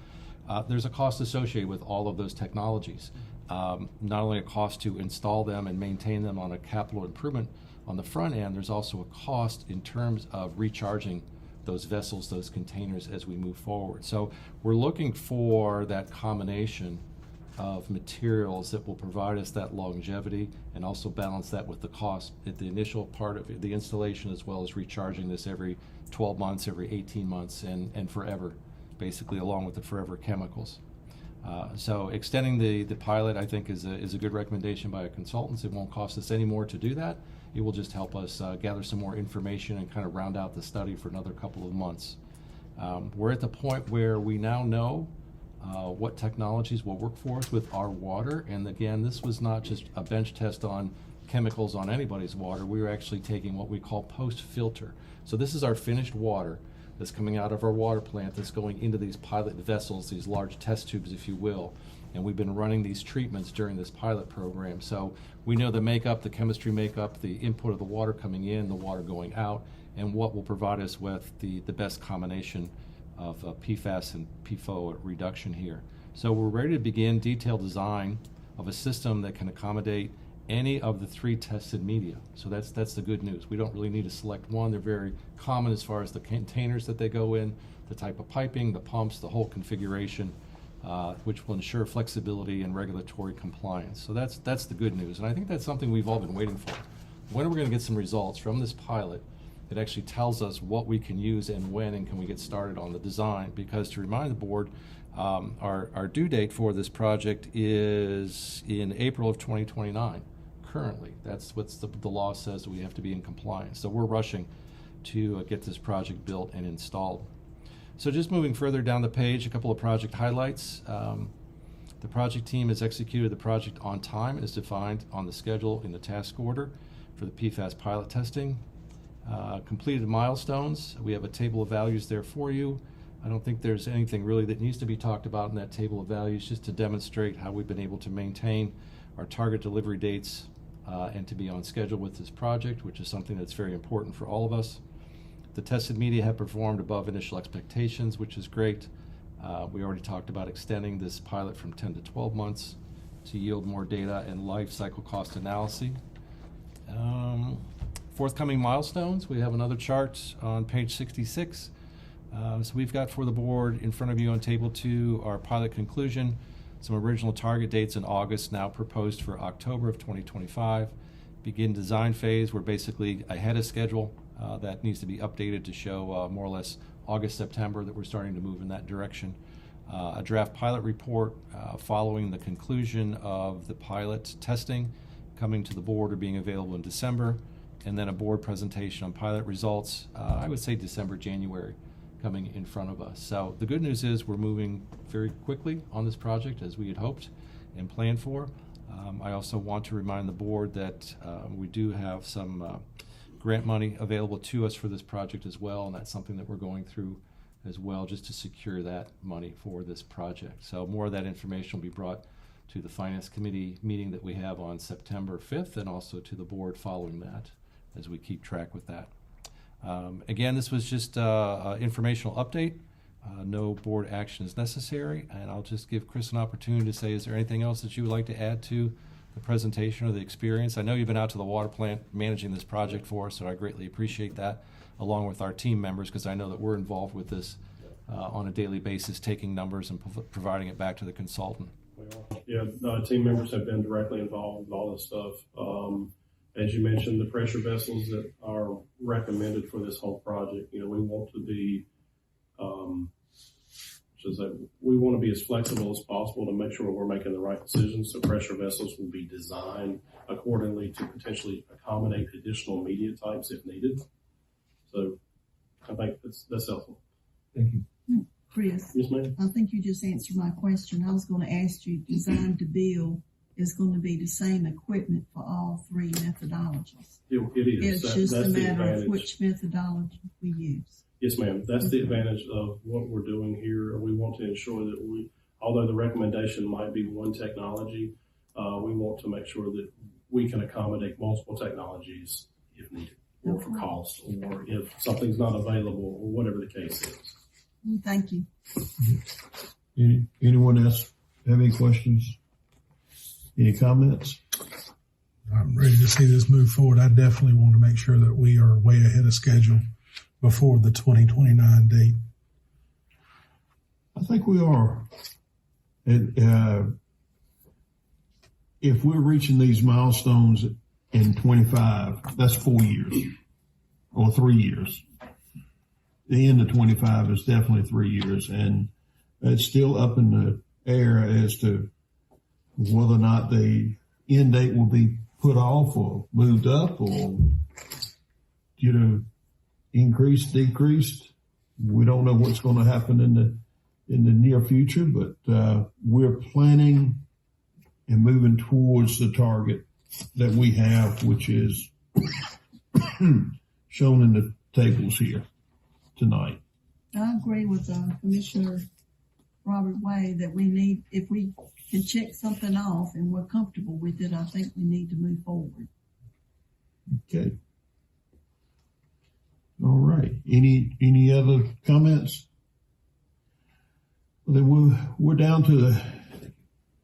There's a cost associated with all of those technologies. Not only a cost to install them and maintain them on a capital improvement on the front end, there's also a cost in terms of recharging those vessels, those containers as we move forward. So we're looking for that combination of materials that will provide us that longevity and also balance that with the cost at the initial part of the installation, as well as recharging this every 12 months, every 18 months, and forever, basically, along with the forever chemicals. So extending the pilot, I think, is a good recommendation by a consultant. It won't cost us any more to do that. It will just help us gather some more information and kind of round out the study for another couple of months. We're at the point where we now know what technologies will work for us with our water. And again, this was not just a bench test on chemicals on anybody's water. We were actually taking what we call post-filter. So this is our finished water that's coming out of our water plant that's going into these pilot vessels, these large test tubes, if you will. And we've been running these treatments during this pilot program. So we know the makeup, the chemistry makeup, the input of the water coming in, the water going out, and what will provide us with the best combination of PFAS and PFOA reduction here. So we're ready to begin detailed design of a system that can accommodate any of the three tested media. So that's the good news. We don't really need to select one. They're very common as far as the containers that they go in, the type of piping, the pumps, the whole configuration, which will ensure flexibility and regulatory compliance. So that's the good news. And I think that's something we've all been waiting for. When are we going to get some results from this pilot that actually tells us what we can use and when, and can we get started on the design? Because to remind the board, our due date for this project is in April of 2029. Currently, that's what the law says, that we have to be in compliance. So we're rushing to get this project built and installed. So just moving further down the page, a couple of project highlights. The project team has executed the project on time as defined on the schedule in the task order for the PFAS pilot testing. Completed milestones. We have a table of values there for you. I don't think there's anything really that needs to be talked about in that table of values, just to demonstrate how we've been able to maintain our target delivery dates and to be on schedule with this project, which is something that's very important for all of us. The tested media have performed above initial expectations, which is great. We already talked about extending this pilot from 10 to 12 months to yield more data and life cycle cost analysis. Forthcoming milestones, we have another chart on page 66. So we've got for the board in front of you on table 2 our pilot conclusion, some original target dates in August, now proposed for October of 2025. Begin design phase, we're basically ahead of schedule. That needs to be updated to show more or less August, September that we're starting to move in that direction. A draft pilot report following the conclusion of the pilot testing coming to the board or being available in December, and then a board presentation on pilot results, I would say December, January, coming in front of us. So the good news is we're moving very quickly on this project as we had hoped and planned for. I also want to remind the board that we do have some grant money available to us for this project as well, and that's something that we're going through as well, just to secure that money for this project. So more of that information will be brought to the Finance Committee meeting that we have on September 5th, and also to the board following that as we keep track with that. Again, this was just an informational update. No board action is necessary, and I'll just give Chris an opportunity to say, is there anything else that you would like to add to the presentation or the experience? I know you've been out to the water plant managing this project for us, so I greatly appreciate that, along with our team members, because I know that we're involved with this on a daily basis, taking numbers and providing it back to the consultant. Yeah, team members have been directly involved with all this stuff. As you mentioned, the pressure vessels that are recommended for this whole project, we want to be, we want to be as flexible as possible to make sure we're making the right decisions. So pressure vessels will be designed accordingly to potentially accommodate additional media types if needed. So I think that's helpful. Thank you. Chris, Yes, ma'am. I think you just answered my question. I was going to ask you, design to build is going to be the same equipment for all three methodologies. It is. It's just a that's the matter advantage. of which methodology we use. Yes, ma'am. That's the advantage of what we're doing here. We want to ensure that although the recommendation might be one technology, we want to make sure that we can accommodate multiple technologies if needed, or for cost, or if something's not available, or whatever the case is. Thank you. Anyone else have any questions? Any comments? I'm ready to see this move forward. I definitely want to make sure that we are way ahead of schedule before the 2029 date. I think we are. If we're reaching these milestones in 25, that's 4 years or 3 years. The end of 25 is definitely 3 years, and it's still up in the air as to whether or not the end date will be put off or moved up or, increased, decreased. We don't know what's going to happen in the near future, but we're planning and moving towards the target that we have, which is shown in the tables here tonight. I agree with Commissioner Robert Way that we need, if we can check something off and we're comfortable with it, I think we need to move forward. Okay. All right. Any other comments? Well, then we're down to the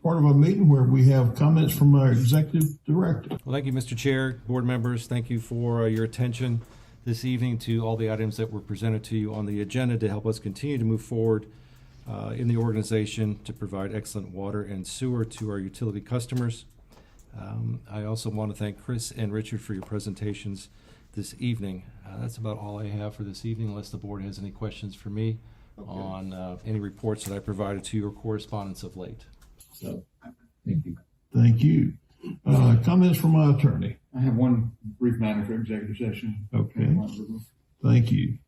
part of our meeting where we have comments from our executive director. Well, thank you, Mr. Chair, board members. Thank you for your attention this evening to all the items that were presented to you on the agenda to help us continue to move forward in the organization to provide excellent water and sewer to our utility customers. I also want to thank Chris and Richard for your presentations this evening. That's about all I have for this evening, unless the board has any questions for me on any reports that I provided to you or correspondence of late. So, thank you. Thank you. Comments from my attorney. I have one brief matter for executive session. Okay. Thank you.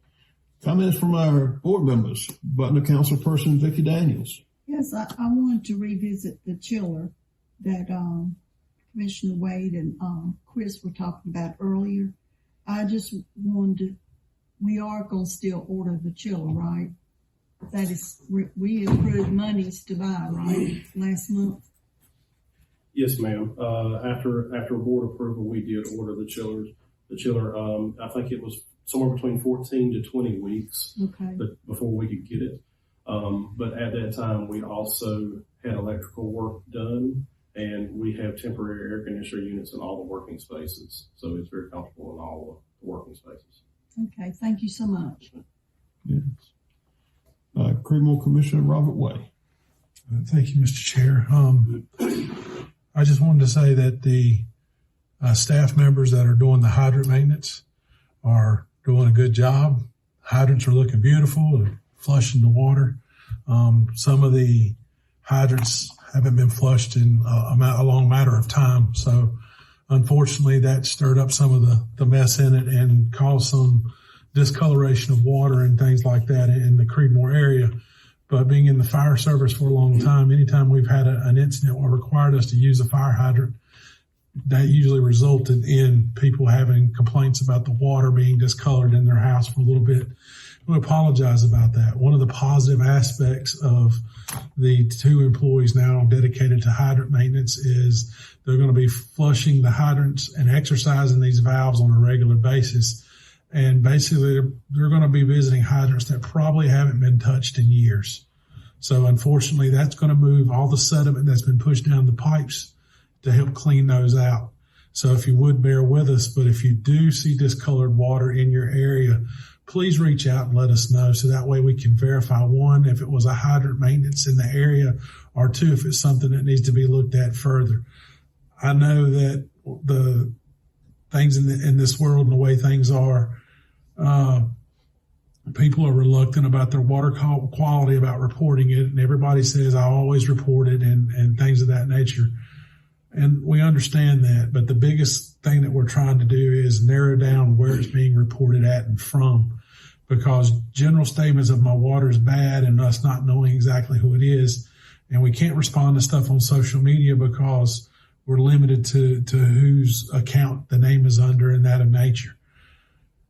Comments from our board members. Butler Councilperson Vicki Daniels. Yes, I wanted to revisit the chiller that Commissioner Wade and Chris were talking about earlier. I just wanted we are going to still order the chiller, right? That is, we approved monies to buy, right, last month? Yes, ma'am. After board approval, we did order the chiller. I think it was somewhere between 14 to 20 weeks before we could get it. But at that time, we also had electrical work done, and we have temporary air conditioner units in all the working spaces. So it's very comfortable in all the working spaces. Okay, thank you so much. Yes. Criminal Commissioner Robert Way. Thank you, Mr. Chair. I just wanted to say that the staff members that are doing the hydrant maintenance are doing a good job. Hydrants are looking beautiful, they're flushing the water. Some of the hydrants haven't been flushed in a long matter of time. So unfortunately that stirred up some of the mess in it and caused some discoloration of water and things like that in the Creedmoor area. But being in the fire service for a long time, anytime we've had an incident or required us to use a fire hydrant, that usually resulted in people having complaints about the water being discolored in their house for a little bit. We apologize about that. One of the positive aspects of the 2 employees now dedicated to hydrant maintenance is they're going to be flushing the hydrants and exercising these valves on a regular basis. And basically, they're going to be visiting hydrants that probably haven't been touched in years. So unfortunately, that's going to move all the sediment that's been pushed down the pipes to help clean those out. So if you would bear with us, but if you do see discolored water in your area, please reach out and let us know. So that way we can verify, 1, if it was a hydrant maintenance in the area, or 2, if it's something that needs to be looked at further. I know that the things in this world and the way things are, people are reluctant about their water quality, about reporting it, and everybody says, I always report it, and things of that nature. And we understand that, but the biggest thing that we're trying to do is narrow down where it's being reported at and from, because general statements of my water is bad and us not knowing exactly who it is, and we can't respond to stuff on social media because we're limited to whose account the name is under and that of nature.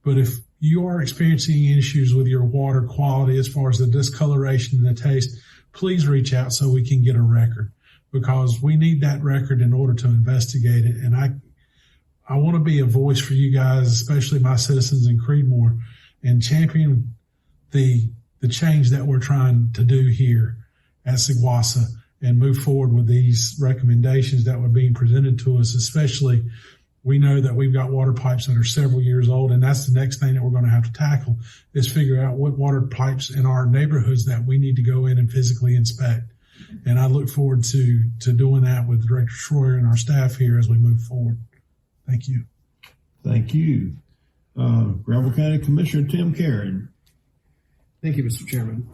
But if you are experiencing issues with your water quality as far as the discoloration and the taste, please reach out so we can get a record, because we need that record in order to investigate it. And I want to be a voice for you guys, especially my citizens in Creedmoor, and champion the change that we're trying to do here at SGWASA and move forward with these recommendations that were being presented to us. Especially, we know that we've got water pipes that are several years old, and that's the next thing that we're going to have to tackle, is figure out what water pipes in our neighborhoods that we need to go in and physically inspect. And I look forward to doing that with Director Schroyer and our staff here as we move forward. Thank you. Thank you. Granville County Commissioner Tim Karen. Thank you, Mr. Chairman.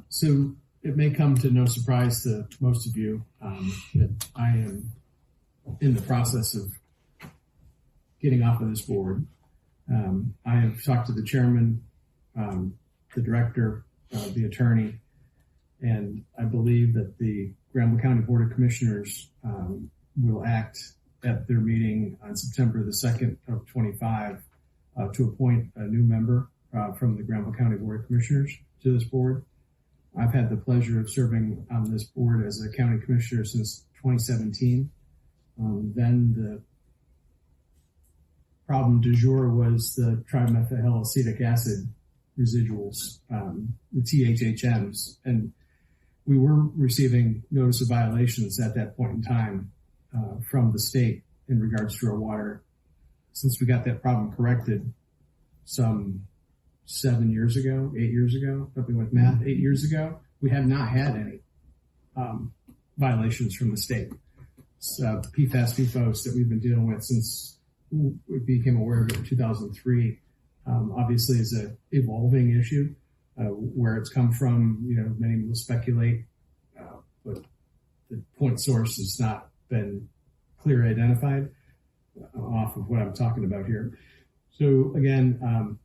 So it may come to no surprise to most of you that I am in the process of getting off of this board. I have talked to the chairman, the director, the attorney, and I believe that the Granville County Board of Commissioners will act at their meeting on September the 2nd of 25 to appoint a new member from the Granville County Board of Commissioners to this board. I've had the pleasure of serving on this board as a county commissioner since 2017. Then the problem du jour was the trimethylhaloacetic acid residuals, the THHMs, and we were receiving notice of violations at that point in time from the state in regards to our water. Since we got that problem corrected some 8 years ago, helping with math, 8 years ago, we have not had any violations from the state. PFAS, PFOS that we've been dealing with since we became aware of it in 2003, obviously is a evolving issue. Where it's come from, many will speculate, but the point source has not been clearly identified off of what I'm talking about here. So again,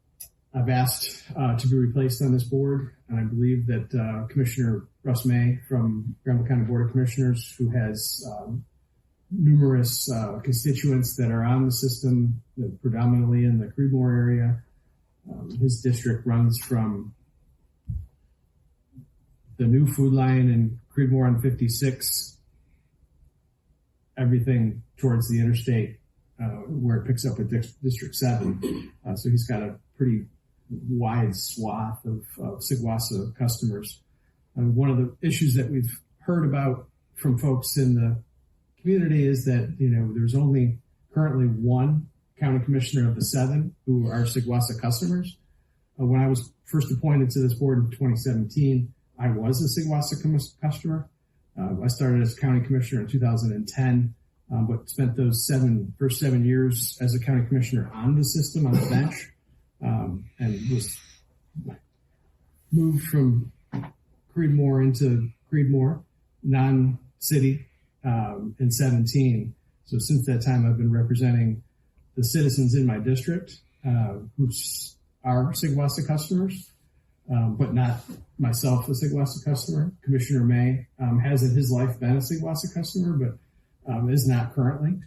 I've asked to be replaced on this board, and I believe that Commissioner Russ May from Granville County Board of Commissioners, who has numerous constituents that are on the system, predominantly in the Creedmoor area. His district runs from the new food line in Creedmoor on 56, everything towards the interstate where it picks up at District 7. So he's got a pretty wide swath of SGWASA customers. One of the issues that we've heard about from folks in the community is that, there's only currently one county commissioner of the 7 who are SGWASA customers. When I was first appointed to this board in 2017, I was a SGWASA customer. I started as county commissioner in 2010, but spent those first 7 years as a county commissioner on the system, on the bench, and was moved from Creedmoor into Creedmoor, non-city, in 17. So since that time, I've been representing the citizens in my district, who are SGWASA customers, but not myself a SGWASA customer. Commissioner May has in his life been a SGWASA customer, but is not currently.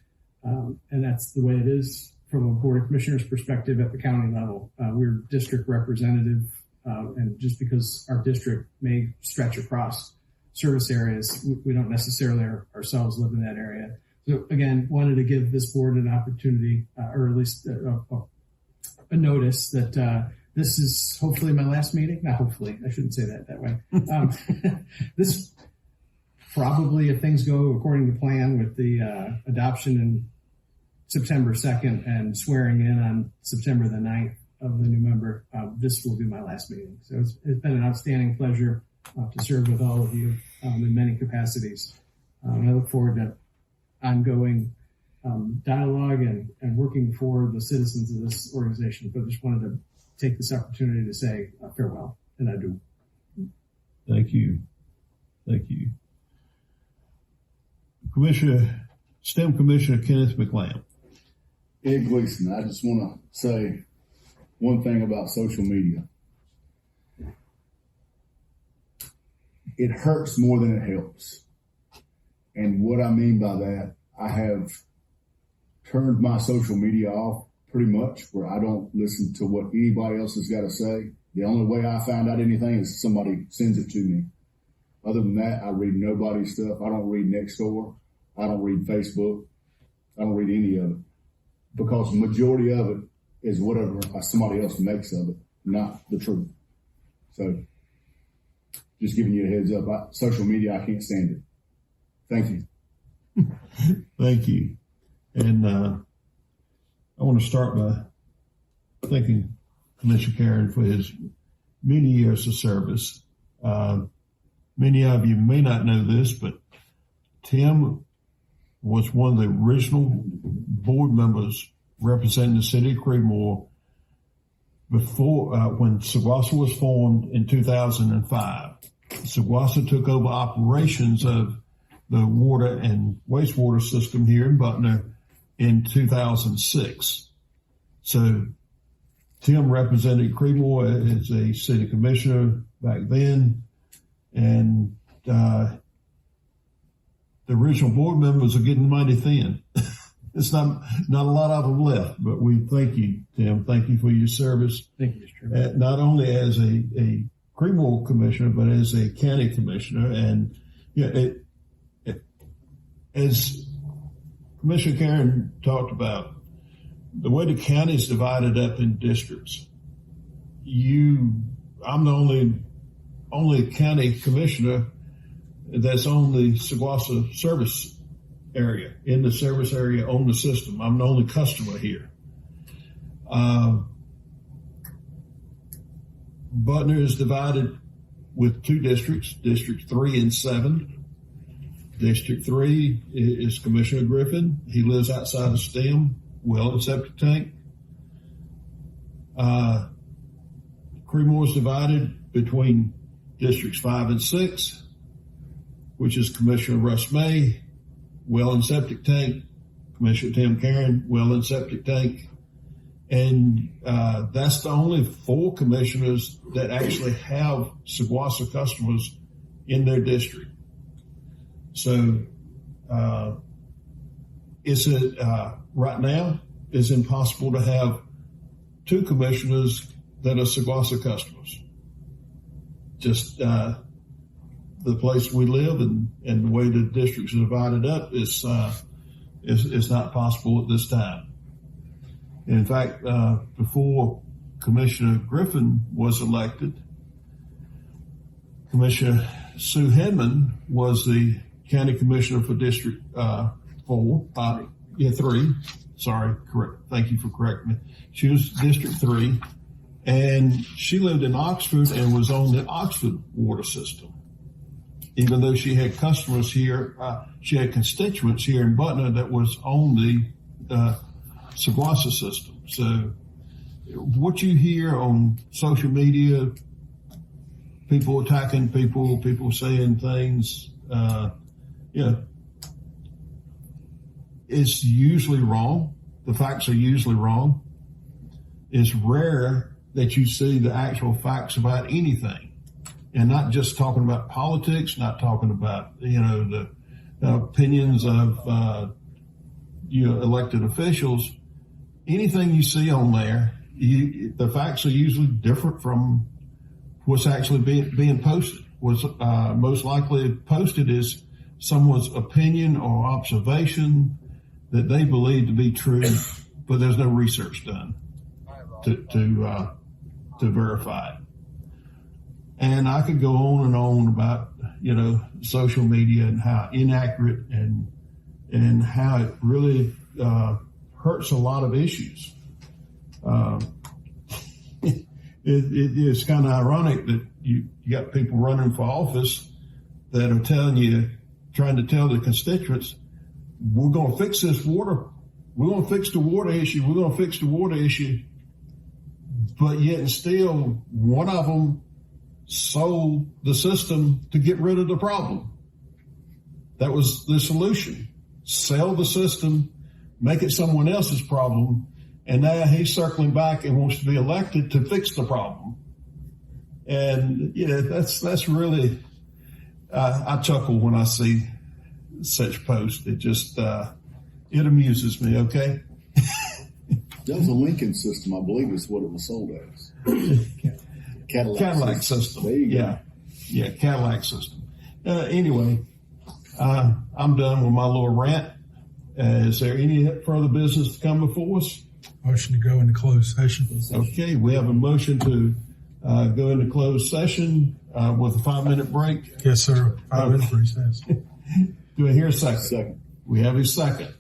And that's the way it is from a Board of Commissioners perspective at the county level. We're district representative, and just because our district may stretch across service areas, we don't necessarily ourselves live in that area. So again, wanted to give this board an opportunity, or at least a notice that this is hopefully my last meeting. Not hopefully, I shouldn't say that way. This probably, if things go according to plan with the adoption in September 2nd and swearing in on September the 9th of the new member, this will be my last meeting. So it's been an outstanding pleasure to serve with all of you in many capacities. I look forward to ongoing dialogue and working for the citizens of this organization. But just wanted to take this opportunity to say farewell, and I do. Thank you. Thank you. STEM Commissioner Kenneth McLeod. Ed Gleason, I just want to say one thing about social media. It hurts more than it helps. And what I mean by that, I have turned my social media off pretty much, where I don't listen to what anybody else has got to say. The only way I find out anything is somebody sends it to me. Other than that, I read nobody's stuff. I don't read Nextdoor. I don't read Facebook. I don't read any of it, because the majority of it is whatever somebody else makes of it, not the truth. So just giving you a heads up. Social media, I can't stand it. Thank you. Thank you. And I want to start by thanking Commissioner Karen for his many years of service. Many of you may not know this, but Tim was one of the original board members representing the city of Creedmoor before, when SGWASA was formed in 2005. SGWASA took over operations of the water and wastewater system here in Butner in 2006. So Tim represented Creedmoor as a city commissioner back then, and the original board members are getting mighty thin. It's not a lot of them left, but we thank you, Tim. Thank you for your service. Thank you, Mr. Chairman. Not only as a Creedmoor commissioner, but as a county commissioner. And as Commissioner Karen talked about, the way the county is divided up in districts, I'm the only county commissioner that's on the SGWASA service area, in the service area on the system. I'm the only customer here. Butner is divided with two districts, District 3 and 7. District 3 is Commissioner Griffin. He lives outside of STEM, well and septic tank. Creedmoor is divided between Districts 5 and 6, which is Commissioner Russ May, well and septic tank, Commissioner Tim Karen, well and septic tank. And that's the only 4 commissioners that actually have SGWASA customers in their district. So right now, it's impossible to have 2 commissioners that are SGWASA customers. Just the place we live and the way the districts are divided up is not possible at this time. In fact, before Commissioner Griffin was elected, Commissioner Sue Hedman was the county commissioner for District 3. Sorry, correct. Thank you for correcting me. She was District 3, and she lived in Oxford and was on the Oxford water system. Even though she had customers here, she had constituents here in Butner that was on the SGWASA system. So what you hear on social media, people attacking people saying things, it's usually wrong. The facts are usually wrong. It's rare that you see the actual facts about anything. And not just talking about politics, not talking about, the opinions of, elected officials. Anything you see on there, the facts are usually different from what's actually being posted. What's most likely posted is someone's opinion or observation that they believe to be true, but there's no research done to verify it. And I could go on and on about, social media and how inaccurate and how it really hurts a lot of issues. It's kind of ironic that you got people running for office that are trying to tell the constituents we're going to fix this water. We're going to fix the water issue. We're going to fix the water issue. But yet and still, one of them sold the system to get rid of the problem. That was the solution. Sell the system, make it someone else's problem, and now he's circling back and wants to be elected to fix the problem. And that's really, I chuckle when I see such posts. It just it amuses me. Okay. That was a Lincoln system, I believe, is what it was sold as. Cadillac system. There you go. Yeah, Cadillac system. Anyway, I'm done with my little rant. Is there any further business to come before us? Motion to go into closed session. Okay, we have a motion to go into closed session with a 5-minute break. Yes, sir. 5 minute recess. Do I hear a second? Second. We have a second.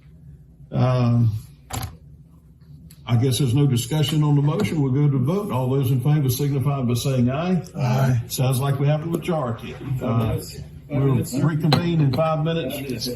I guess there's no discussion on the motion. We'll go to vote. All those in favor signify by saying aye. Aye. Sounds like we have a majority. We'll reconvene in 5 minutes.